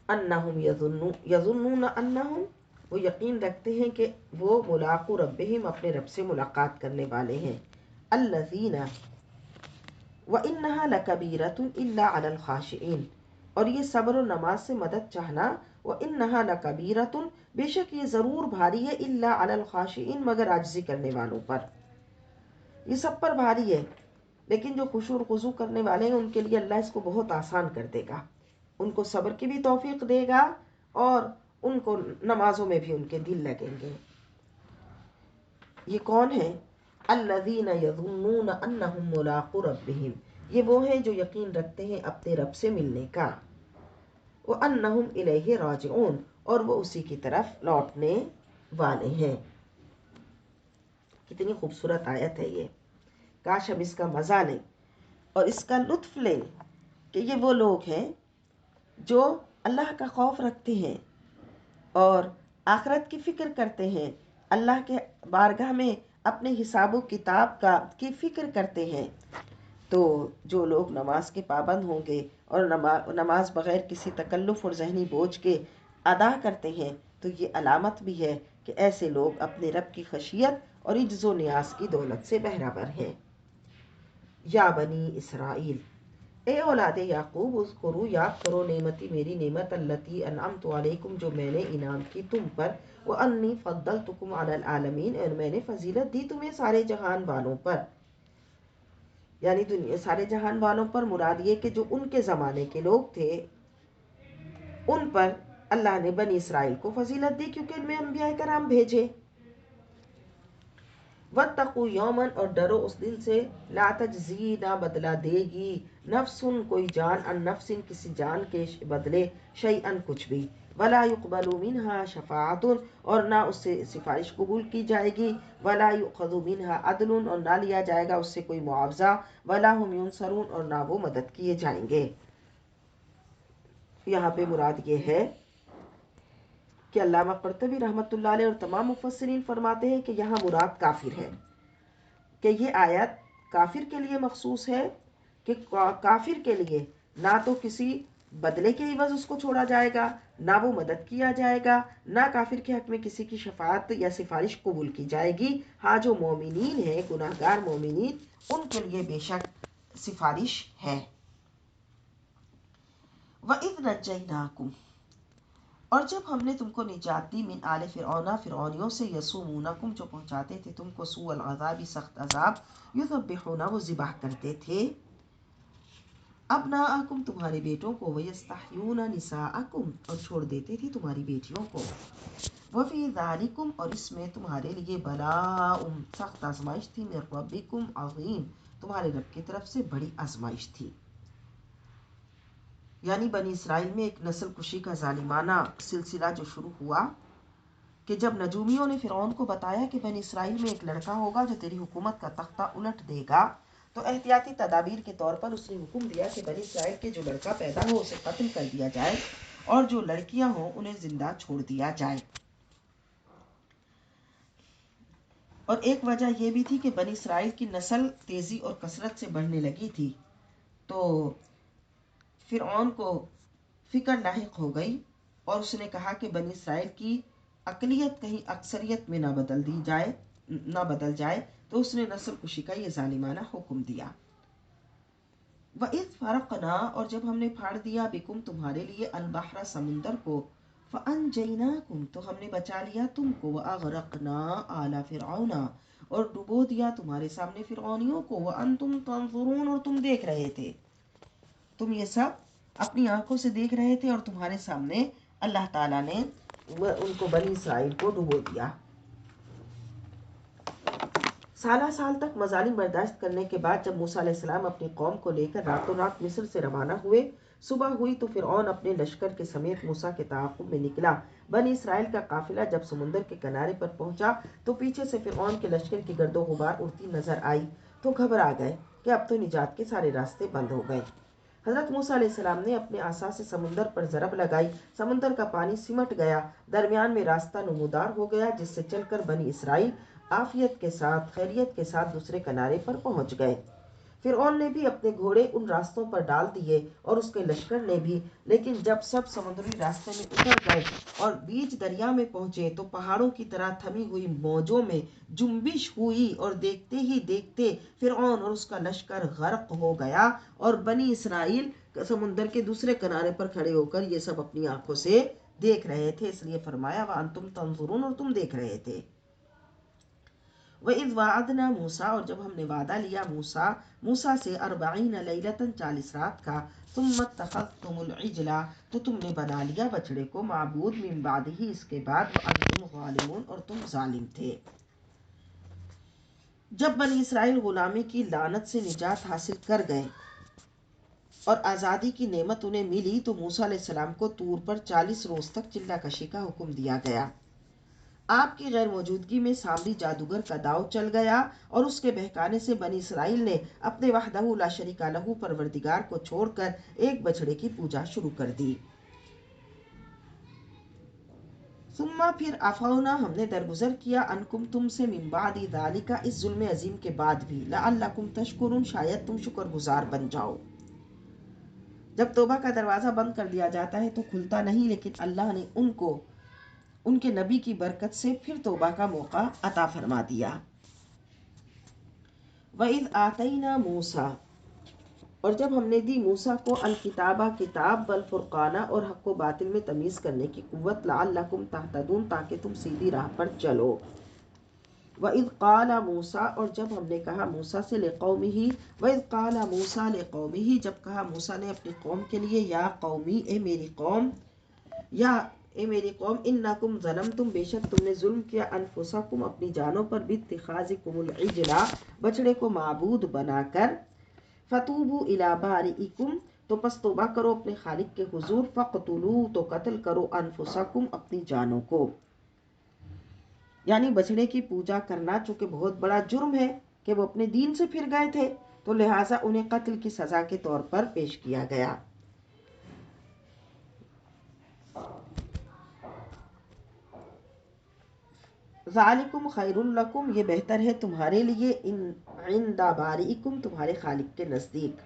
انہم یظنون انہم، وہ یقین رکھتے ہیں کہ وہ ملاقو ربہم، اپنے رب سے ملاقات کرنے والے ہیں۔ الذین وَإِنَّهَا لَكَبِیرَةٌ إِلَّا عَلَى الْخَاشِعِینَ، اور یہ صبر و نماز سے مدد چاہنا، وَإِنَّهَا لَكَبِیرَةٌ، بے شک یہ ضرور بھاری ہے، إِلَّا عَلَى الْخَاشِعِینَ، مگر عاجزی کرنے والوں پر۔ یہ سب پر بھاری ہے، لیکن جو خشوع و خضوع کرنے والے ہیں ان کے لیے اللہ اس کو بہت آسان کر دے گا، ان کو صبر کی بھی توفیق دے گا اور ان کو نمازوں میں بھی ان کے دل لگیں گے۔ یہ کون ہے؟ الذین یظنون انہم ملاقو ربہم، یہ وہ ہیں جو یقین رکھتے ہیں اپنے رب سے ملنے کا، وانہم الیہ راجعون، اور وہ اسی کی طرف لوٹنے والے ہیں۔ کتنی خوبصورت آیت ہے یہ، کاش ہم اس کا مزہ لیں اور اس کا لطف لیں کہ یہ وہ لوگ ہیں جو اللہ کا خوف رکھتے ہیں اور آخرت کی فکر کرتے ہیں، اللہ کے بارگاہ میں اپنے حساب و کتاب کی فکر کرتے ہیں۔ تو جو لوگ نماز کے پابند ہوں گے اور نماز بغیر کسی تکلف اور ذہنی بوجھ کے ادا کرتے ہیں تو یہ علامت بھی ہے کہ ایسے لوگ اپنے رب کی خشیت اور عجز و نیاز کی دولت سے بہرہور ہیں۔ یا بنی اسرائیل، اے اولاد یعقوب، اذکروا، یاد کرو نعمتی، میری نعمت، التی انعمت علیکم، جو میں نے انعام کی تم پر، وانی فضلتکم علی العالمین، اور میں نے فضیلت دی تمہیں سارے جہان والوں پر۔ یعنی دنیا سارے جہان والوں پر مراد یہ کہ جو ان کے زمانے کے لوگ تھے ان پر اللہ نے بنی اسرائیل کو فضیلت دی کیونکہ ان میں انبیاء کرام بھیجے۔ واتقوا یوما، اور ڈرو اس دن سے، لا تجزی، نہ بدلہ دے گی، نفس، کوئی جان، عن نفس، کسی جان کے بدلے، شیئا، کچھ بھی، ولا یقبل منہا شفاعت، اور نہ اس سے سفارش قبول کی جائے گی، ولا یؤخذ منہا عدل، اور نہ لیا جائے گا اس سے کوئی معاوضہ، ولا هم ینصرون، اور نہ وہ مدد کیے جائیں گے۔ یہاں پہ مراد یہ ہے کہ علامہ قرطبی رحمۃ اللہ علیہ اور تمام مفسرین فرماتے ہیں کہ یہاں مراد کافر ہے، کہ یہ آیت کافر کے لیے مخصوص ہے، کہ کافر کے لیے نہ تو کسی بدلے کے عوض اس کو چھوڑا جائے گا، نہ وہ مدد کیا جائے گا، نہ کافر کے حق میں کسی کی شفاعت یا سفارش قبول کی جائے گی۔ ہاں جو مومنین ہیں، گناہ گار مومنین، ان کے لیے بے شک سفارش ہے۔ وَإِذْ نَجَّيْنَاكُمْ، اور جب ہم نے تم کو نجات دی، من آل فرعون، فرعونیوں سے، یسومونکم، جو پہنچاتے تھے تم کو، سوء العذاب، سخت عذاب، یذبحون، وہ ذبح کرتے تھے، ابناءکم، تمہارے بیٹوں کو، ویستحیون نساءکم، اور چھوڑ دیتے تھے تمہاری بیٹیوں کو، وفی ذالکم اور اس میں تمہارے لیے بلاء سخت آزمائش تھی، من ربکم عظیم تمہارے رب کی طرف سے بڑی آزمائش تھی۔ یعنی بنی اسرائیل میں ایک نسل کشی کا ظالمانہ سلسلہ جو شروع ہوا کہ جب نجومیوں نے فرعون کو بتایا کہ بنی اسرائیل میں ایک لڑکا ہوگا جو تیری حکومت کا تختہ الٹ دے گا، تو احتیاطی تدابیر کے طور پر اس نے حکم دیا کہ بنی اسرائیل کے جو لڑکا پیدا ہو اسے قتل کر دیا جائے اور جو لڑکیاں ہوں انہیں زندہ چھوڑ دیا جائے۔ اور ایک وجہ یہ بھی تھی کہ بنی اسرائیل کی نسل تیزی اور کثرت سے بڑھنے لگی تھی، تو فرعون کو فکر لاحق ہو گئی اور اس نے کہا کہ بنی اسرائیل کی اقلیت کہیں اکثریت میں نہ بدل جائے، تو اس نے نسل کشی کا یہ ظالمانہ حکم دیا۔ وَإِذْ فَرَقْنَا اور جب ہم نے پھاڑ دیا بِكُمْ تمہارے لیے البحر سمندر کو، فَأَنْجَيْنَاكُمْ تو ہم نے بچا لیا تم کو، وَأَغْرَقْنَا آلَ فِرْعَوْنَ اور ڈبو دیا تمہارے سامنے فرعونیوں کو، وَأَنْتُمْ تَنْظُرُونَ اور تم دیکھ رہے تھے، تم یہ سب اپنی آنکھوں سے دیکھ رہے تھے اور تمہارے سامنے اللہ تعالیٰ نے ان کو بنی اسرائیل کو ڈبو دیا۔ سالہ سال تک مظالم برداشت کرنے کے بعد جب موسیٰ علیہ السلام اپنی قوم کو لے کر راتوں رات مصر سے روانہ ہوئے، صبح ہوئی تو فرعون اپنے لشکر کے سمیت موسیٰ کے تعاقب میں نکلا۔ بنی اسرائیل کا قافلہ جب سمندر کے کنارے پر پہنچا تو پیچھے سے فرعون کے لشکر کی گرد و غبار اڑتی نظر آئی تو گھبرا گئے کہ اب تو نجات کے سارے راستے بند ہو گئے۔ حضرت موسیٰ علیہ السلام نے اپنے عصا سے سمندر پر ضرب لگائی، سمندر کا پانی سمٹ گیا، درمیان میں راستہ نمودار ہو گیا جس سے چل کر بنی اسرائیل عافیت کے ساتھ خیریت کے ساتھ دوسرے کنارے پر پہنچ گئے۔ فرعون نے بھی اپنے گھوڑے ان راستوں پر ڈال دیے اور اس کے لشکر نے بھی، لیکن جب سب سمندری راستے میں اتر گئے اور بیچ دریا میں پہنچے تو پہاڑوں کی طرح تھمی ہوئی موجوں میں جنبش ہوئی اور دیکھتے ہی دیکھتے فرعون اور اس کا لشکر غرق ہو گیا، اور بنی اسرائیل سمندر کے دوسرے کنارے پر کھڑے ہو کر یہ سب اپنی آنکھوں سے دیکھ رہے تھے، اس لیے فرمایا وَأَنْتُمْ تَنْظُرُونَ اور تم دیکھ رہے تھے۔ وَإِذْ وَعَدْنَا مُوسَىٰ اور جب ہم نے وعدہ لیا موسیٰ سے 40 لیلۃ 40 رات کا، ثُمَّ اتَّخَذْتُمُ الْعِجْلَ تو تم نے بنا لیا بچڑے کو معبود، من بعدہ اس کے بعد، وَأَنْتُمْ ظَالِمُونَ اور تم ظالم تھے۔ جب بنی اسرائیل غلامی کی لعنت سے نجات حاصل کر گئے اور آزادی کی نعمت انہیں ملی تو موسیٰ علیہ السلام کو طور پر 40 روز تک چلہ کشی کا حکم دیا گیا۔ آپ کی غیر موجودگی میں سامری جادوگر کا داؤ چل گیا اور اس کے بہکانے سے بنی اسرائیل نے اپنے وحدہ لا شریک لہ پروردگار کو چھوڑ کر ایک بچڑے کی پوجا شروع کر دی۔ ثم پھر عفونا ہم نے درگزر کیا عنکم تم سے، من بعد ذالک اس ظلم عظیم کے بعد بھی، لعلکم تشکرون شاید تم شکر گزار بن جاؤ۔ جب توبہ کا دروازہ بند کر دیا جاتا ہے تو کھلتا نہیں، لیکن اللہ نے ان کو ان کے نبی کی برکت سے پھر توبہ کا موقع عطا فرما دیا۔ وَإِذْ آتَيْنَا مُوسَىٰ اور جب ہم نے دی موسیٰ کو الکتابہ کتاب، والفرقانہ اور حق و باطل میں تمیز کرنے کی قوت، لعلکم تہتدون تاکہ تم سیدھی راہ پر چلو۔ وَإِذْ قَالَ مُوسَىٰ اور جب ہم نے کہا موسیٰ سے لِقَوْمِهِ وَإِذْ قَالَ مُوسَىٰ لِقَوْمِهِ جب کہا موسیٰ نے اپنی قوم کے لیے، یا قومی اے میری قوم، انکم ظلمتم بے شک تم نے ظلم کیا، انفسکم اپنی جانوں پر، باتخاذکم العجل بچڑے کو معبود بنا کر، فتوبوا الی بارئکم تو پس توبہ کرو اپنے خالق کے حضور، فقتلوا تو قتل کرو، انفسکم اپنی جانوں کو۔ یعنی بچڑے کی پوجا کرنا چونکہ بہت بڑا جرم ہے کہ وہ اپنے دین سے پھر گئے تھے، تو لہٰذا انہیں قتل کی سزا کے طور پر پیش کیا گیا۔ ذالکم خیر لکم یہ بہتر ہے تمہارے لیے، عند بارئکم تمہارے خالق کے نزدیک۔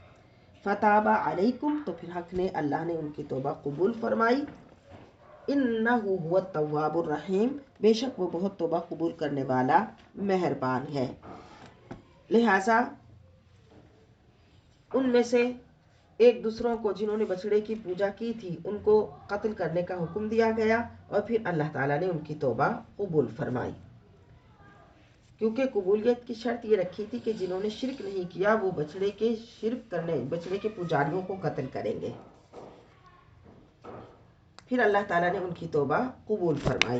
فتاب علیکم تو پھر حق نے اللہ نے ان کی توبہ قبول فرمائی، انہ هو التواب الرحیم بے شک وہ بہت توبہ قبول کرنے والا مہربان ہے۔ لہٰذا ان میں سے ایک دوسروں کو جنہوں نے بچڑے کی پوجا کی تھی ان کو قتل کرنے کا حکم دیا گیا، اور پھر اللہ تعالیٰ نے ان کی توبہ قبول فرمائی، کیونکہ قبولیت کی شرط یہ رکھی تھی کہ جنہوں نے شرک نہیں کیا وہ بچڑے کے پجاریوں کو قتل کریں گے۔ پھر اللہ تعالیٰ نے ان کی توبہ قبول فرمائی۔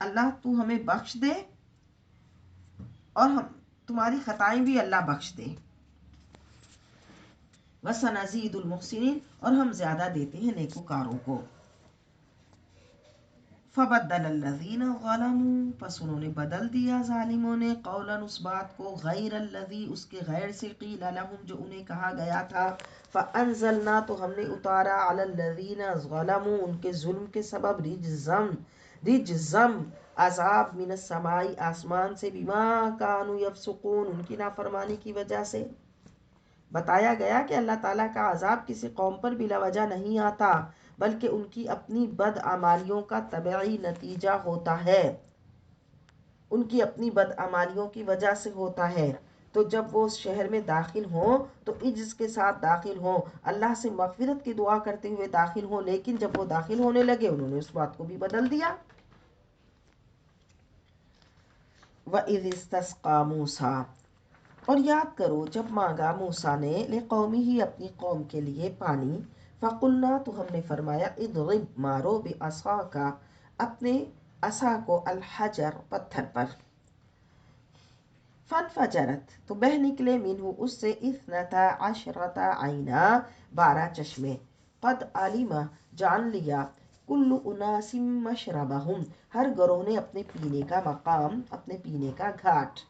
اللہ تو ہمیں بخش دے اور ہم تمہاری خطائیں بھی اللہ بخش دے. وَسَنَزِيدُ الْمُحْسِنِينَ اور ہم زیادہ دیتے ہیں نیکوکاروں کو. فَبَدَّلَ الَّذِينَ ظَلَمُوا پس انہوں نے بدل دیا ظالموں نے قولاً اس بات کو غیر الذی اس کے غیر سے قیل لہم جو انہیں کہا گیا تھا. فَأَنزَلْنَا تو ہم نے اتارا علی الذین ظلموا ان کے ظلم کے سبب رجزم عذاب من السماء آسمان سے بما کانوا یفسقون ان کی نافرمانی کی وجہ سے. بتایا گیا کہ اللہ تعالیٰ کا عذاب کسی قوم پر بلا وجہ نہیں آتا بلکہ ان کی اپنی بدعمالیوں کا طبعی نتیجہ ہوتا ہے. ان کی اپنی بدعمالیوں کی وجہ سے ہوتا ہے. تو جب وہ اس شہر میں داخل ہوں تو عجز کے ساتھ داخل ہوں, اللہ سے مغفرت کی دعا کرتے ہوئے داخل ہوں, لیکن جب وہ داخل ہونے لگے انہوں نے اس بات کو بھی بدل دیا. وَإِذِ اسْتَسْقَىٰ مُوسَىٰ اور یاد کرو جب مانگا موسیٰ نے لِقَوْمِهِ اپنی قوم کے لیے پانی. فَقُلْنَا تو ہم نے فرمایا اضرب مارو بعصاک اپنے عصا کو الحجر پتھر پر. فانفجرت تو بہہ نکلے منہ اس سے 12 عینا 12 چشمے. قد علم جان لیا کل اناس مشربہم ہر گروہ نے اپنے پینے کا مقام اپنے پینے کا گھاٹ.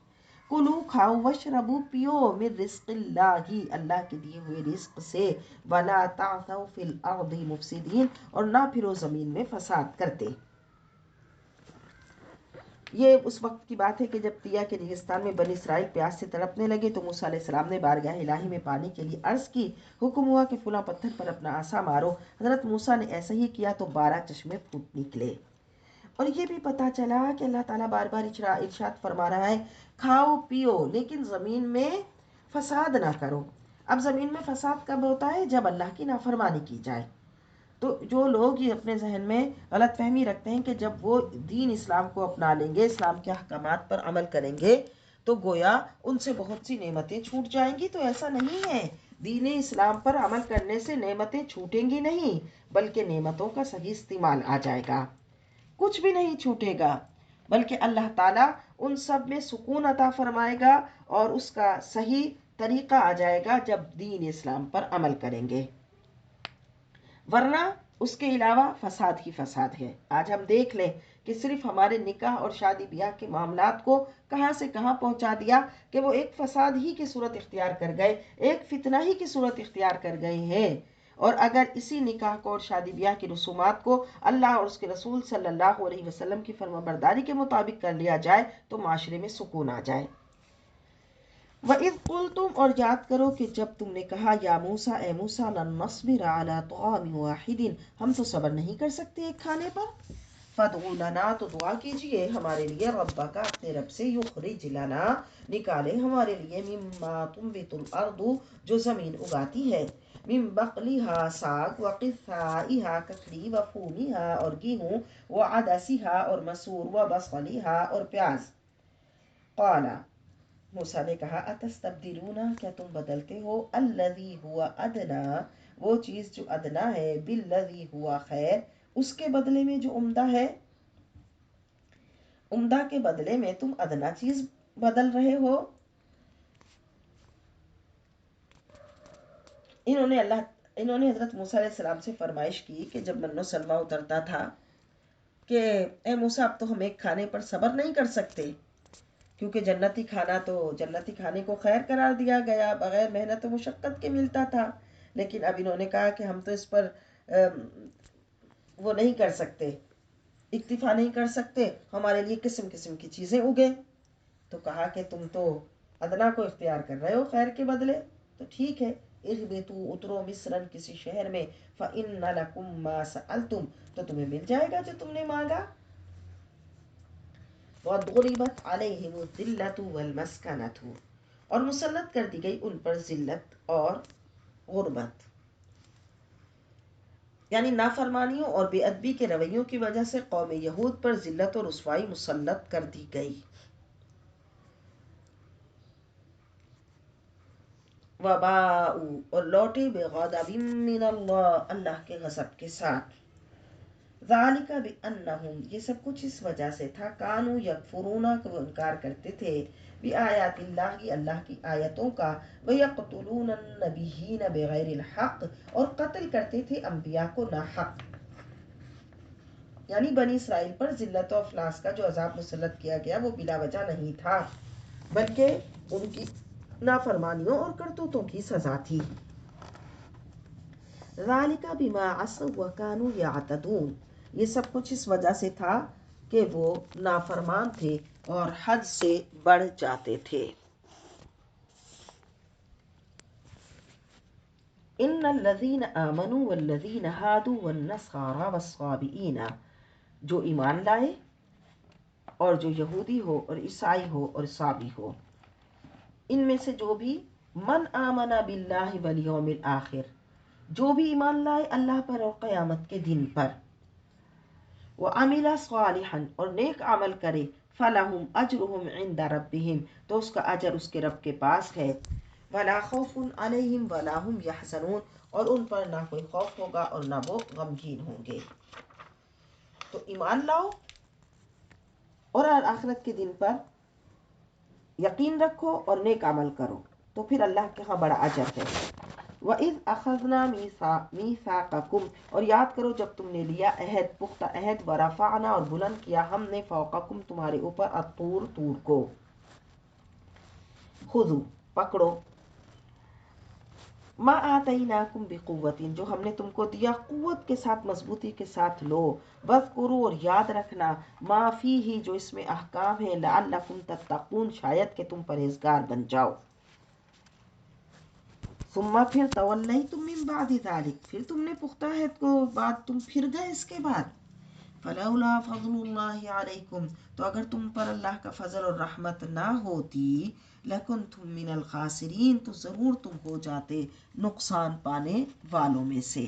کلو کھاؤ وشربو پیو من رزق اللہ اللہ کے دیے ہوئے رزق سے. ولا تعثوا فی الارض مفسدین اور نہ پھرو زمین میں فساد کرتے. یہ اس وقت کی بات ہے کہ جب طیہ کے ریگستان میں بنی اسرائیل پیاس سے تڑپنے لگے تو موسیٰ علیہ السلام نے بارگاہ الہی میں پانی کے لیے عرض کی. حکم ہوا کہ فلاں پتھر پر اپنا عصا مارو. حضرت موسیٰ نے ایسا ہی کیا تو 12 چشمے پھوٹ نکلے. اور یہ بھی پتہ چلا کہ اللہ تعالیٰ بار بار ارشاد فرما رہا ہے کھاؤ پیو لیکن زمین میں فساد نہ کرو. اب زمین میں فساد کب ہوتا ہے؟ جب اللہ کی نافرمانی کی جائے. تو جو لوگ یہ اپنے ذہن میں غلط فہمی رکھتے ہیں کہ جب وہ دین اسلام کو اپنا لیں گے اسلام کے احکامات پر عمل کریں گے تو گویا ان سے بہت سی نعمتیں چھوٹ جائیں گی، تو ایسا نہیں ہے. دین اسلام پر عمل کرنے سے نعمتیں چھوٹیں گی نہیں بلکہ نعمتوں کا صحیح استعمال آ جائے گا. کچھ بھی نہیں چھوٹے گا بلکہ اللہ تعالیٰ ان سب میں سکون عطا فرمائے گا اور اس کا صحیح طریقہ آ جائے گا جب دین اسلام پر عمل کریں گے. ورنہ اس کے علاوہ فساد ہی فساد ہے. آج ہم دیکھ لیں کہ صرف ہمارے نکاح اور شادی بیاہ کے معاملات کو کہاں سے کہاں پہنچا دیا کہ وہ ایک فساد ہی کی صورت اختیار کر گئے, ایک فتنہ ہی کی صورت اختیار کر گئے ہیں. اور اگر اسی نکاح کو اور شادی بیاہ کی رسومات کو اللہ اور اس کے رسول صلی اللہ علیہ وسلم کی فرما برداری کے مطابق کر لیا جائے تو معاشرے میں سکون آ جائے. وَإِذْ قُلْتُمْ اور یاد کرو کہ جب تم نے کہا یا موسیٰ اے موسیٰ لَن نَصْبِرَ عَلَىٰ طَعَامٍ وَاحِدٍ ہم تو صبر نہیں کر سکتے ایک کھانے پر. فَادْعُ لَنَا تو دعا کیجئے ہمارے لیے رَبَّکَ اپنے رب سے یُخْرِجْ لَنَا نکالے ہمارے لیے مِمَّا تُنبِتُ الْأَرْضُ جو زمین اگاتی ہے, من بقلها ساگ وقثائها ککڑی وفومها اور گیہوں وعدسها اور مسور وبصلها اور پیاز. قال موسیٰ نے کہا اتستبدلون کیا تم بدلتے ہو الذی ہوا ادنا وہ چیز جو ادنا ہے بالذی ہوا خیر اس کے بدلے میں جو عمدہ ہے. عمدہ کے بدلے میں تم ادنا چیز بدل رہے ہو. انہوں نے حضرت موسیٰ علیہ السلام سے فرمائش کی کہ جب من و سلوہ اترتا تھا کہ اے موسیٰ اب تو ہم ایک کھانے پر صبر نہیں کر سکتے کیونکہ جنتی کھانا تو جنتی کھانے کو خیر قرار دیا گیا, بغیر محنت و مشقت کے ملتا تھا. لیکن اب انہوں نے کہا کہ ہم تو اس پر وہ نہیں کر سکتے, اکتفا نہیں کر سکتے, ہمارے لیے قسم قسم کی چیزیں اگیں. تو کہا کہ تم تو ادنا کو اختیار کر رہے ہو خیر کے بدلے, تو ٹھیک ہے اہبطوا اترو مصرا کسی شہر میں فإن لکم ما سألتم تو تمہیں مل جائے گا جو تم نے مانگا. وَضُرِبَتْ عَلَيْهِمُ الذِّلَّةُ وَالْمَسْكَنَةُ اور مسلط کر دی گئی ان پر ذلت اور غربت, یعنی نافرمانیوں اور بے ادبی کے رویوں کی وجہ سے قوم یہود پر ذلت اور رسوائی مسلط کر دی گئی. وَبَاءُوا اور لوٹے بِغَضَبٍ مِّنَ اللَّهِ اللہ کے غضب کے ساتھ. ذالک بأنہم، یہ سب کچھ اس وجہ سے تھا، کانو یکفرون، کہ وہ انکار کرتے تھے، بآیات اللہ، اللہ کی آیتوں کا، ویقتلون النبیین بغیر الحق، اور قتل کرتے تھے انبیاء کو ناحق. یعنی بنی اسرائیل پر ذلت و افلاس کا جو عذاب مسلط کیا گیا وہ بلا وجہ نہیں تھا، بلکہ ان کی نافرمانیوں اور کرتوتوں کی سزا تھی. ذالک بما عصوا وکانوا یعتدون، یہ سب کچھ اس وجہ سے تھا کہ وہ نافرمان تھے اور حد سے بڑھ جاتے تھے. ان الذین آمنوا والذین ہادوا والنصارى والصابئین، جو ایمان لائے اور جو یہودی ہو اور عیسائی ہو اور صابی ہو، ان میں سے جو بھی، من آمن باللہ والیوم الآخر، جو بھی ایمان لائے اللہ پر اور قیامت کے دن پر، وعمل صالحا، اور نیک عمل کرے، فلہم اجرہم عند ربہم، تو اس کا اجر اس کے رب کے پاس ہے، ولا خوف علیہم ولا هم یحزنون، اور ان پر نہ کوئی خوف ہوگا اور نہ وہ غمگین ہوں گے. تو ایمان لاؤ اور آخرت کے دن پر یقین رکھو اور نیک عمل کرو، تو پھر اللہ کے ہاں بڑا اجر ہے. وَإِذْ أَخَذْنَا مِيثَاقَكُمْ، اور یاد کرو جب تم نے لیا عہد، پختہ عہد، وَرَفَعْنَا، اور بلند کیا ہم نے، فوقکم، تمہارے اوپر، الطور، طور کو، خذوا، پکڑو، ما آتیناکم بقوت، جو ہم نے تم کو دیا قوت کے ساتھ، مضبوطی کے ساتھ لو، واذکروا، اور یاد رکھنا، ما فیہ، جو اس میں احکام ہیں، لعلکم تتقون، شاید کہ تم پرہیزگار بن جاؤ. ثم، پھر، تولیتم من بعد ذلک، پھر تم نے پختہ عہد کو بعد تم پھر گئے اس کے بعد. فلولا فضل اللہ علیکم، تو اگر تم پر اللہ کا فضل اور رحمت نہ ہوتی، لکنتم من الخاسرین، تو ضرور تم ہو جاتے نقصان پانے والوں میں سے.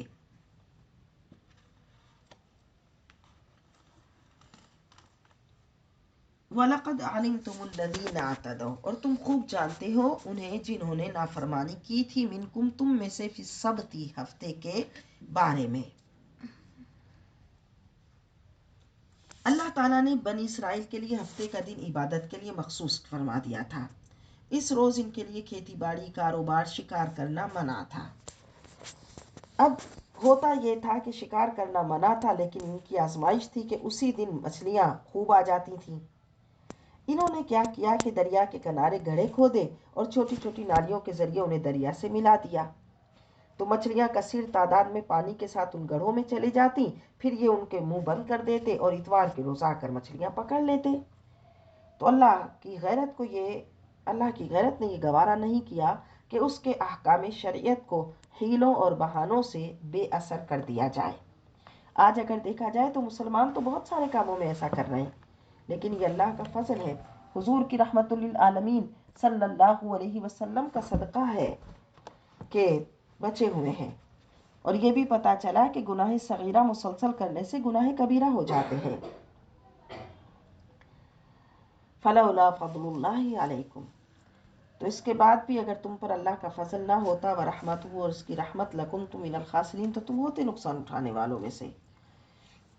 وَلَقَدْ عَلِمْتُمُ الَّذِينَ اعْتَدَوْا، اور تم خوب جانتے ہو انہیں جنہوں نے نافرمانی کی تھی، منکم، تم میں سے، فی السبت، ہفتے کے بارے میں. اللہ تعالیٰ نے بنی اسرائیل کے لیے ہفتے کا دن عبادت کے لیے مخصوص فرما دیا تھا. اس روز ان کے لیے کھیتی باڑی، کاروبار، شکار کرنا منع تھا. اب ہوتا یہ تھا کہ شکار کرنا منع تھا، لیکن ان کی آزمائش تھی کہ اسی دن مچھلیاں خوب آ جاتی تھیں. انہوں نے کیا کیا کہ دریا کے کنارے گڑھے کھودے اور چھوٹی چھوٹی نالیوں کے ذریعے انہیں دریا سے ملا دیا. تو مچھلیاں کثیر تعداد میں پانی کے ساتھ ان گڑھوں میں چلی جاتی، پھر یہ ان کے منہ بند کر دیتے اور اتوار کے روز آ کر مچھلیاں پکڑ لیتے. تو اللہ کی غیرت نے یہ گوارا نہیں کیا کہ اس کے احکام شریعت کو حیلوں اور بہانوں سے بے اثر کر دیا جائے. آج اگر دیکھا جائے تو مسلمان تو بہت سارے کاموں میں ایسا کر رہے ہیں، لیکن یہ اللہ کا فضل ہے، حضور کی رحمت للعالمین صلی اللہ علیہ وسلم کا صدقہ ہے کہ بچے ہوئے ہیں. اور یہ بھی پتا چلا کہ گناہ صغیرہ مسلسل کرنے سے گناہ کبیرہ ہو جاتے ہیں. فلولا فضل اللہ علیکم، تو اس کے بعد بھی اگر تم پر اللہ کا فضل نہ ہوتا، ورحمتہ، اور اس کی رحمت، لکنتم من الخاسرین، تو تم ہوتے نقصان اٹھانے والوں میں سے.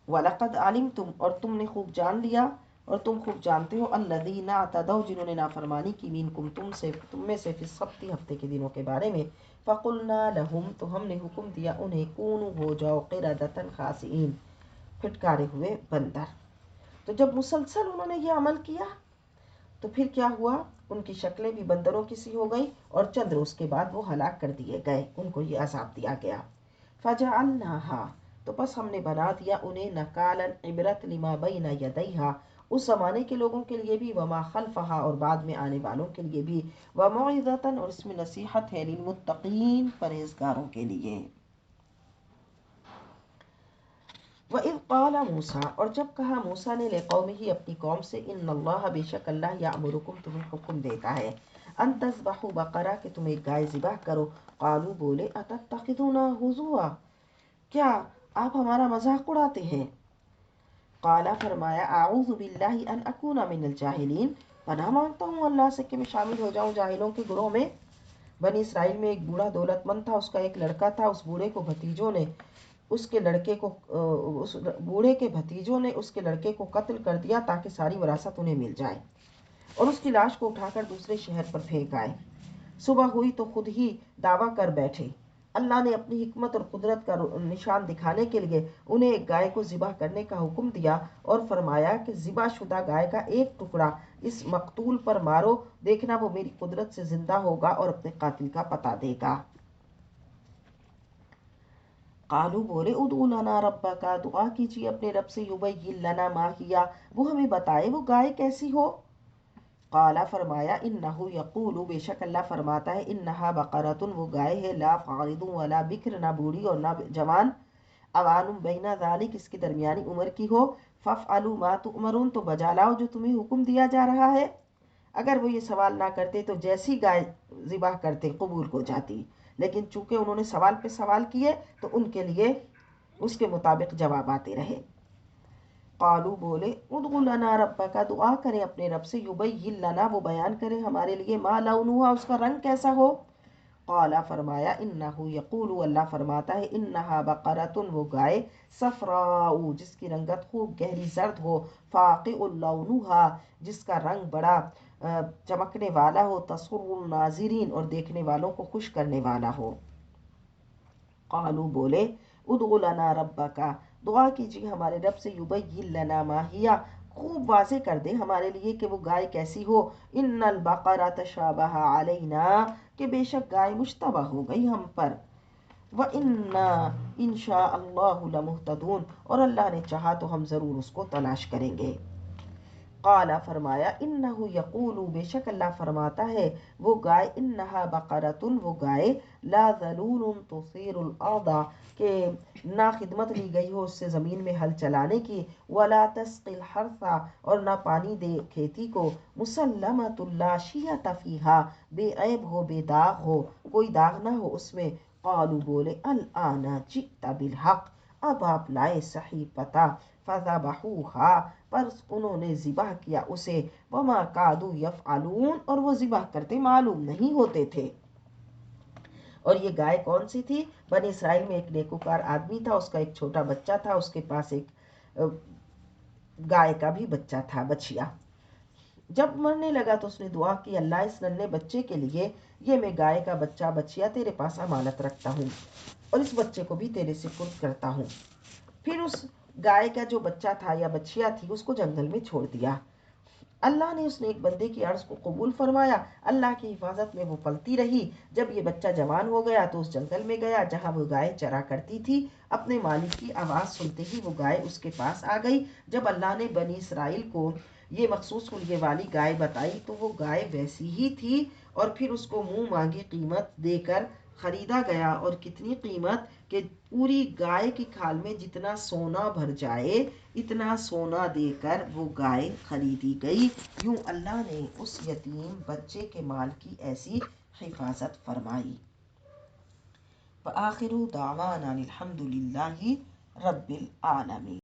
وَلَقَدْ عَلِمْتُمْ، اور تم نے خوب جان لیا اور تم خوب جانتے ہو، الَّذِينَ اعْتَدَوْا، جنہوں نے نافرمانی کی، منکم، تم میں سے، فی السبت، ہفتے کے دنوں کے بارے میں. فَقُلْنَا لَهُمْ، تو ہم نے حکم دیا انہیں، کونوا، ہو جاؤ، قِرَدَةً خَاسِئِین، پھٹکارے ہوئے بندر. تو جب مسلسل انہوں نے یہ عمل کیا تو پھر کیا ہوا، ان کی شکلیں بھی بندروں کی سی ہو گئی اور چند روز کے بعد وہ ہلاک کر دیے گئے، ان کو یہ عذاب دیا گیا. فَجَعَلْنَاهَا، تو بس ہم نے بنا دیا انہیں، نَکَالًا، عبرت، لما بین یدیہا، اس زمانے کے لوگوں کے لیے بھی، وما خلفہا، اور بعد میں آنے والوں کے لیے بھی، وموعظۃ، اور اس میں نصیحت ہے، للمتقین، پرہیزگاروں کے لیے. وَإِذْ قَالَ مُوسَىٰ، اور جب کہا موسیٰ نے، لِقَوْمِهِ، اپنی قوم سے، إِنَّ اللَّهَ، بے شک اللہ، یأمرکم، تمہیں حکم دیتا ہے، أَن تذبحوا بقرہ، کہ تم ایک گائے ذبح کرو. قالوا، بولے، أَتَتَّخِذُونَا هُزُوًا، کیا آپ ہمارا مذاق اڑاتے ہیں؟ قال، فرمایا، اعوذ باللہ ان اکون من الجاہلین، پناہ مانگتا ہوں اللہ سے کہ میں شامل ہو جاؤں جاہلوں کے گروہ میں. بنی اسرائیل میں ایک بوڑھا دولت مند تھا، اس کا ایک لڑکا تھا. اس بوڑھے کو بھتیجوں نے اس کے لڑکے کو اس بوڑھے کے بھتیجوں نے اس کے لڑکے کو قتل کر دیا تاکہ ساری وراثت انہیں مل جائے، اور اس کی لاش کو اٹھا کر دوسرے شہر پر پھینک آئے۔ صبح ہوئی تو خود ہی دعویٰ کر بیٹھے۔ اللہ نے اپنی حکمت اور قدرت کا نشان دکھانے کے لیے انہیں ایک گائے کو ذبح کرنے کا حکم دیا اور فرمایا کہ ذبح شدہ گائے کا ایک ٹکڑا اس مقتول پر مارو، دیکھنا وہ میری قدرت سے زندہ ہوگا اور اپنے قاتل کا پتہ دے گا۔ قالو بولے ادعو لنا ربک، دعا کیجیے اپنے رب سے، یبین لنا ما ہیا، وہ ہمیں بتائے وہ گائے کیسی ہو۔ قالا فرمایا انہو یقول، بے شک اللہ فرماتا ہے، انہا بقرۃ، وہ گائے ہے، لا فارض ولا بکر، نہ بوڑھی اور نہ جوان، اوان بین ذالک، اس کی درمیانی عمر کی ہو، فافعلوا ما تؤمرون، تو بجا لاؤ جو تمہیں حکم دیا جا رہا ہے۔ اگر وہ یہ سوال نہ کرتے تو جیسی گائے ذبح کرتے قبول ہو جاتی، لیکن چونکہ انہوں نے سوال پہ سوال کیے تو ان کے لیے اس کے مطابق جواب آتے رہے۔ قالو بولے ادعو لنا ربک، دعا کریں اپنے رب سے، یبین لنا، وہ بیان کریں ہمارے لیے، ما لونہا، اس کا رنگ کیسا ہو۔ قالا فرمایا انہو یقول، اللہ فرماتا ہے، انہا بقرۃ، وہ گائے، صفراء، جس کی رنگت خوب گہری زرد ہو، فاقع لونہا، جس کا رنگ بڑا چمکنے والا ہو، تسر الناظرین، اور دیکھنے والوں کو خوش کرنے والا ہو۔ قالو بولے ادعو لنا ربک، دعا کیجیے ہمارے رب سے، یبین لنا ما ہیا، خوب واضح کر دے ہمارے لیے کہ وہ گائے کیسی ہو، ان البقرہ تشابہ علینا، کہ بے شک گائے مشتبہ ہو گئی ہم پر، وَإِنَّا إِن شَاءَ اللَّهُ لَمُهْتَدُونَ، اور اللہ نے چاہا تو ہم ضرور اس کو تلاش کریں گے۔ قالا فرمایا انہو یقول، بے شک اللہ فرماتا ہے وہ گائے، انہا بقرۃ، وہ گائے، لا ذلول تثیر الارض، کہ نہ خدمت لی گئی ہو اس سے زمین میں ہل چلانے کی، ولا تسقی الحرث، اور نہ پانی دے کھیتی کو، مسلمۃ لا شیۃ فیہا، بے عیب ہو، بے داغ ہو، کوئی داغ نہ ہو اس میں۔ قالو بولے الآن جئت بالحق، اب آپ لائے صحیح پتہ، فذبحوها، پر انہوں نے ذبح کیا اسے، وما کادوا یفعلون، اور وہ ذبح کرتے معلوم نہیں ہوتے تھے۔ اور یہ گائے کون سی تھی؟ بنی اسرائیل میں ایک نیکوکار آدمی تھا، اس کا ایک چھوٹا بچہ تھا، اس کے پاس ایک گائے کا بھی بچہ تھا، بچیا۔ جب مرنے لگا تو اس نے دعا کی، اللہ اس ننھے بچے کے لیے یہ میں گائے کا بچہ بچیا تیرے پاس امانت رکھتا ہوں، اور اس بچے کو بھی تیرے سپرد کرتا ہوں۔ پھر اس گائے کا جو بچہ تھا یا بچیا تھی اس کو جنگل میں چھوڑ دیا۔ اللہ نے اس نے ایک بندے کی عرض کو قبول فرمایا، اللہ کی حفاظت میں وہ پلتی رہی۔ جب یہ بچہ جوان ہو گیا تو اس جنگل میں گیا جہاں وہ گائے چرا کرتی تھی، اپنے مالک کی آواز سنتے ہی وہ گائے اس کے پاس آ گئی۔ جب اللہ نے بنی اسرائیل کو یہ مخصوص حلیے والی گائے بتائی تو وہ گائے ویسی ہی تھی، اور پھر اس کو منہ مانگی قیمت دے کر خریدا گیا، اور کتنی قیمت کہ پوری گائے کی کھال میں جتنا سونا بھر جائے اتنا سونا دے کر وہ گائے خریدی گئی۔ یوں اللہ نے اس یتیم بچے کے مال کی ایسی حفاظت فرمائی۔ وآخر دعوانا الحمد للہ رب العالمین۔